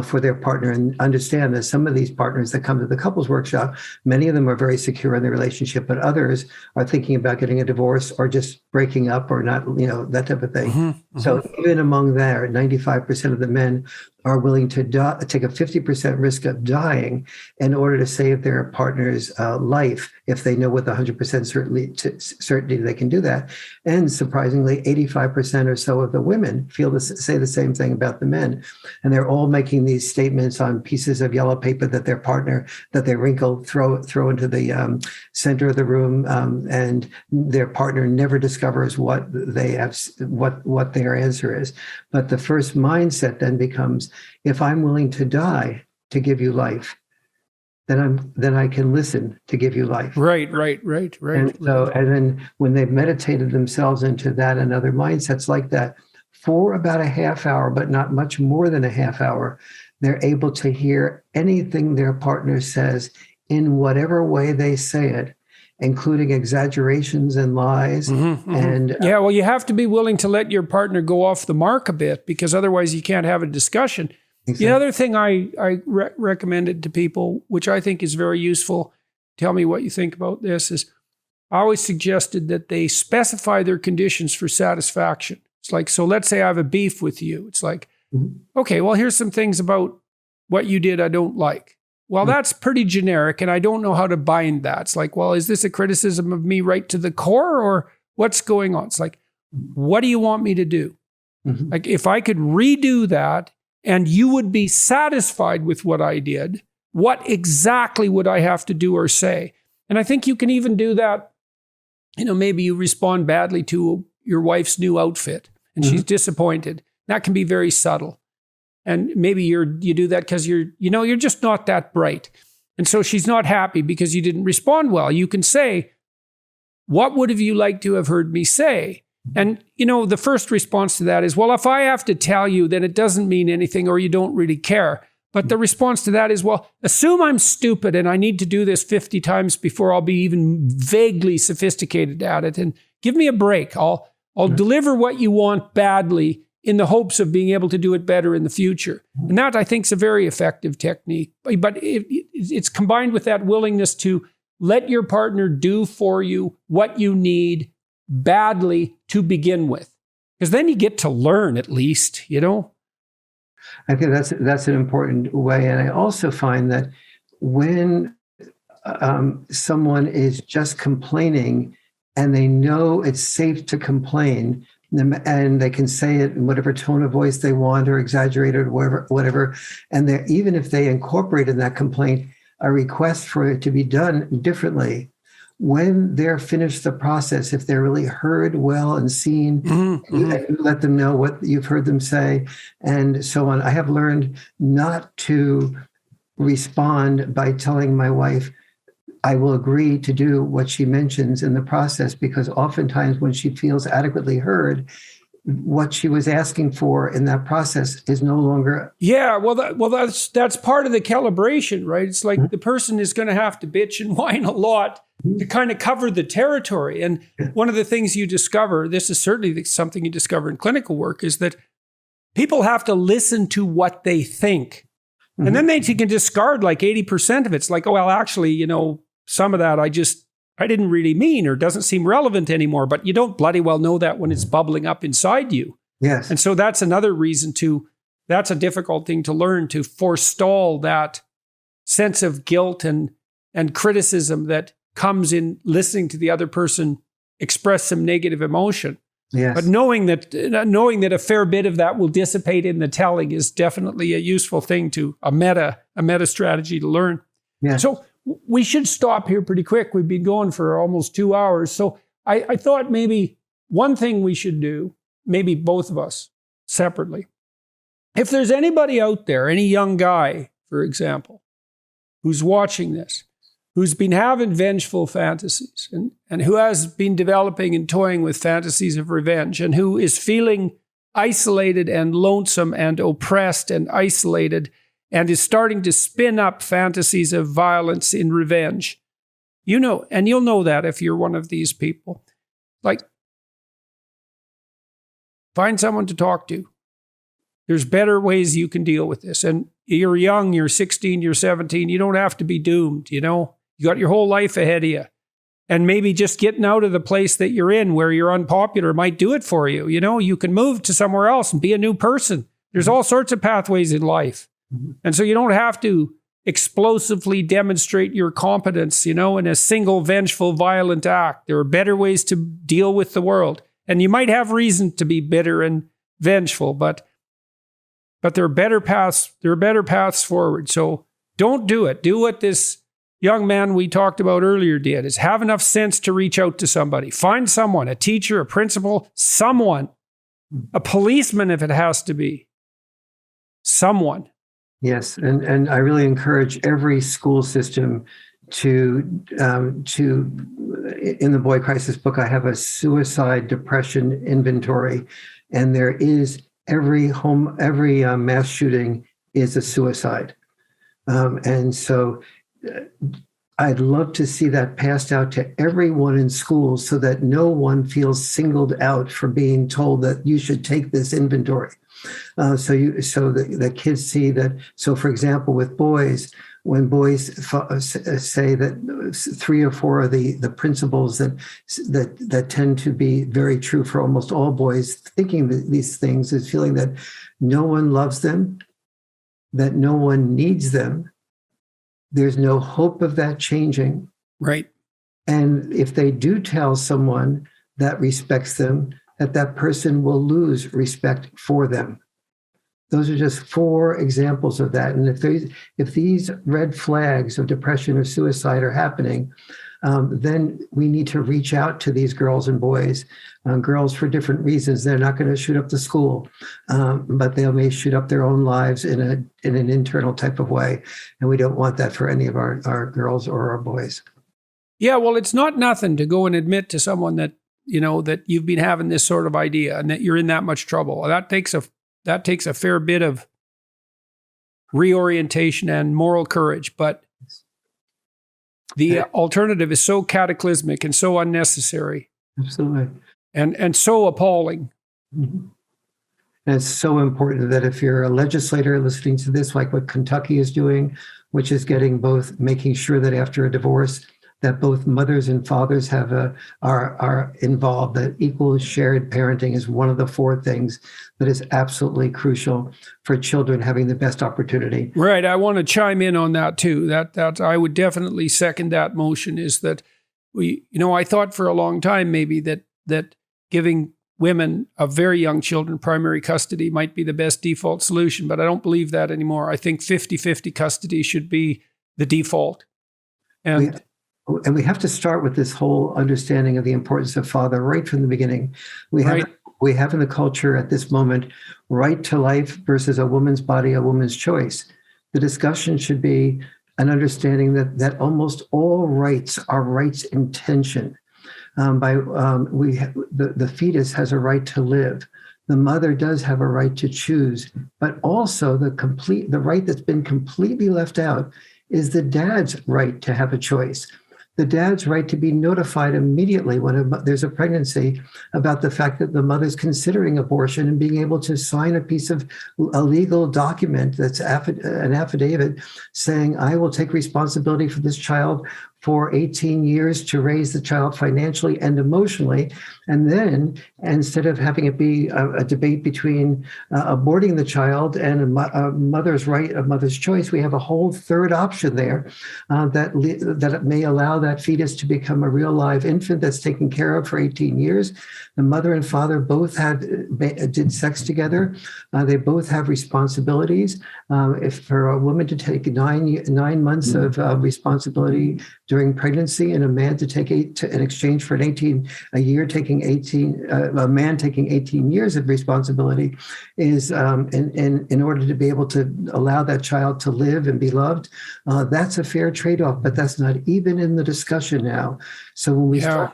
for their partner, and understand that some of these partners that come to the couples workshop, many of them are very secure in their relationship, but others are thinking about getting a divorce or just breaking up, or not, that type of thing. Mm-hmm. So even among there, 95% of the men are willing to take a 50% risk of dying in order to save their partner's life, if they know with 100% certainty they can do that. And surprisingly, 85% or so of the women say the same thing about the men. And they're all making these statements on pieces of yellow paper that their partner, that they wrinkle, throw into the center of the room, and their partner never discovers what their answer is. But the first mindset then becomes, if I'm willing to die to give you life, then I can listen to give you life. Right. And then when they've meditated themselves into that and other mindsets like that for about a half hour, but not much more than a half hour, they're able to hear anything their partner says in whatever way they say it, including exaggerations and lies. Mm-hmm. And well, you have to be willing to let your partner go off the mark a bit, because otherwise you can't have a discussion. Exactly. The other thing I recommended to people, which I think is very useful, tell me what you think about this, is I always suggested that they specify their conditions for satisfaction. It's like, so let's say I have a beef with you. It's like, okay, well, here's some things about what you did I don't like. Well, that's pretty generic, and I don't know how to bind that. It's like, well, is this a criticism of me right to the core, or what's going on? It's like, what do you want me to do? Mm-hmm. Like, if I could redo that and you would be satisfied with what I did, what exactly would I have to do or say? And I think you can even do that. Maybe you respond badly to your wife's new outfit and she's disappointed. That can be very subtle. And maybe you do that because you're just not that bright. And so she's not happy because you didn't respond well. You can say, what would have you liked to have heard me say? And, the first response to that is, well, if I have to tell you, then it doesn't mean anything, or you don't really care. But the response to that is, well, assume I'm stupid and I need to do this 50 times before I'll be even vaguely sophisticated at it. And give me a break. I'll deliver what you want badly in the hopes of being able to do it better in the future. And that, I think, is a very effective technique. But it's combined with that willingness to let your partner do for you what you need badly to begin with? Because then you get to learn at least, I think that's an important way. And I also find that when someone is just complaining and they know it's safe to complain, and they can say it in whatever tone of voice they want or exaggerate it or whatever. And even if they incorporate in that complaint a request for it to be done differently, when they're finished the process, if they're really heard well and seen, you let them know what you've heard them say and so on. I have learned not to respond by telling my wife, I will agree to do what she mentions in the process, because oftentimes when she feels adequately heard, what she was asking for in that process is no longer. Yeah, that's part of the calibration, right? It's like the person is going to have to bitch and whine a lot to kind of cover the territory. And one of the things you discover, this is certainly something you discover in clinical work, is that people have to listen to what they think. And then they can discard like 80% of it. It's like, oh, well, actually, some of that I didn't really mean or doesn't seem relevant anymore. But you don't bloody well know that when it's bubbling up inside you. Yes. And so that's another reason that's a difficult thing to learn, to forestall that sense of guilt and criticism that comes in listening to the other person express some negative emotion. Yes. But knowing that a fair bit of that will dissipate in the telling is definitely a useful thing, a meta strategy to learn. Yes. So we should stop here pretty quick. We've been going for almost 2 hours. So I thought maybe one thing we should do, maybe both of us separately, if there's anybody out there, any young guy, for example, who's watching this, who's been having vengeful fantasies and who has been developing and toying with fantasies of revenge and who is feeling isolated and lonesome and oppressed and isolated and is starting to spin up fantasies of violence in revenge, and you'll know that if you're one of these people, like, find someone to talk to. There's better ways you can deal with this. And you're young, you're 16, you're 17, you don't have to be doomed, You got your whole life ahead of you. And maybe just getting out of the place that you're in where you're unpopular might do it for you. You can move to somewhere else and be a new person. There's all sorts of pathways in life. And so you don't have to explosively demonstrate your competence, in a single vengeful, violent act. There are better ways to deal with the world. And you might have reason to be bitter and vengeful, but there are better paths. There are better paths forward. So don't do it. Do what this young man we talked about earlier did, is have enough sense to reach out to somebody. Find someone, a teacher, a principal, someone, a policeman if it has to be, someone. Yes, and I really encourage every school system to in the Boy Crisis book, I have a suicide depression inventory, and there is every mass shooting is a suicide, and so I'd love to see that passed out to everyone in schools so that no one feels singled out for being told that you should take this inventory. So the kids see that. So, for example, with boys, when boys say that 3 or 4 of the principles that tend to be very true for almost all boys thinking these things is feeling that no one loves them, that no one needs them. There's no hope of that changing. Right. And if they do tell someone that respects them, that person will lose respect for them. Those are just 4 examples of that. And if these red flags of depression or suicide are happening, then we need to reach out to these girls and boys. Girls for different reasons. They're not going to shoot up the school, but they may shoot up their own lives in an internal type of way. And we don't want that for any of our girls or our boys. Yeah, well, it's not nothing to go and admit to someone that, that you've been having this sort of idea and that you're in that much trouble. That takes a fair bit of reorientation and moral courage, but the alternative is so cataclysmic and so unnecessary. Absolutely. And so appalling. Mm-hmm. And it's so important that if you're a legislator listening to this, like what Kentucky is doing, which is making sure that after a divorce, that both mothers and fathers are involved, that equal shared parenting is one of the 4 things that is absolutely crucial for children having the best opportunity. Right. I want to chime in on that too. That I would definitely second that motion, is that I thought for a long time maybe that giving women of very young children primary custody might be the best default solution, but I don't believe that anymore. I think 50-50 custody should be the default. And we have to start with this whole understanding of the importance of father right from the beginning. We have in the culture at this moment, right to life versus a woman's body, a woman's choice. The discussion should be an understanding that almost all rights are rights in tension. The fetus has a right to live. The mother does have a right to choose, but also the right that's been completely left out is the dad's right to have a choice. The dad's right to be notified immediately when there's a pregnancy about the fact that the mother's considering abortion, and being able to sign a legal document that's an affidavit saying, I will take responsibility for this child for 18 years to raise the child financially and emotionally. And then, instead of having it be a debate between aborting the child and a mother's right, a mother's choice, we have a whole third option there that may allow that fetus to become a real live infant that's taken care of for 18 years. The mother and father both did sex together. They both have responsibilities. If for a woman to take 9 months of responsibility during pregnancy, and a man to take in exchange for a man taking 18 years of responsibility, is in order to be able to allow that child to live and be loved. That's a fair trade-off, but that's not even in the discussion now. So when we start,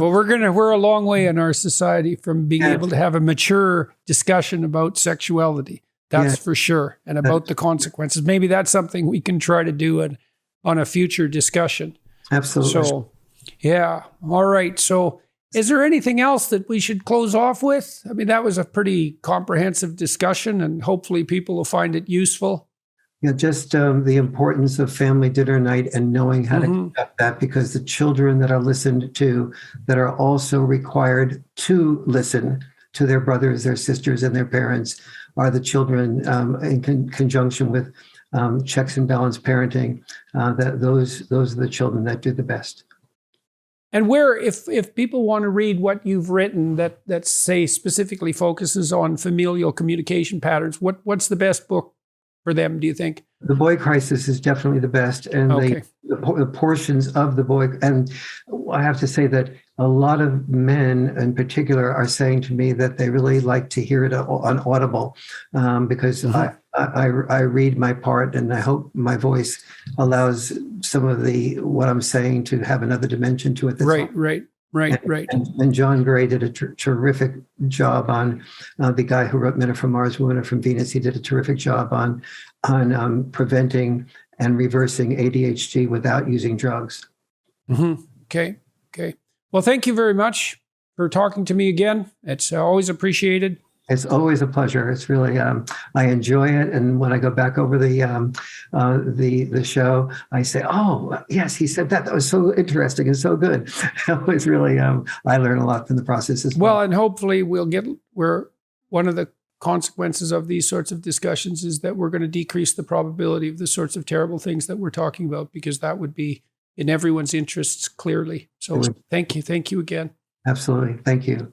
well, we're a long way in our society from being able to have a mature discussion about sexuality. That's for sure, and about the consequences. Maybe that's something we can try to do on a future discussion. Absolutely. So, yeah. All right. So, is there anything else that we should close off with? I mean, that was a pretty comprehensive discussion, and hopefully people will find it useful. Yeah, just the importance of family dinner night and knowing how to conduct that, because the children that are listened to, that are also required to listen to their brothers, their sisters, and their parents, are the children in conjunction with checks and balance parenting. Those are the children that do the best. And where, if people want to read what you've written that say specifically focuses on familial communication patterns, what's the best book for them, do you think? The Boy Crisis is definitely the best, and the portions of the boy. And I have to say that a lot of men in particular are saying to me that they really like to hear it on Audible, because I read my part, and I hope my voice allows some of what I'm saying to have another dimension to it. Right. And John Gray did a terrific job on the guy who wrote Men Are From Mars, Women Are From Venus. He did a terrific job on preventing and reversing ADHD without using drugs. Mm-hmm. Okay. Well, thank you very much for talking to me again. It's always appreciated. It's always a pleasure. It's really, I enjoy it. And when I go back over the show, I say, oh, yes, he said that. That was so interesting and so good. It was really, I learn a lot from the process as well. Well, and hopefully where one of the consequences of these sorts of discussions is that we're going to decrease the probability of the sorts of terrible things that we're talking about, because that would be in everyone's interests, clearly. So thank you. Thank you again. Absolutely. Thank you.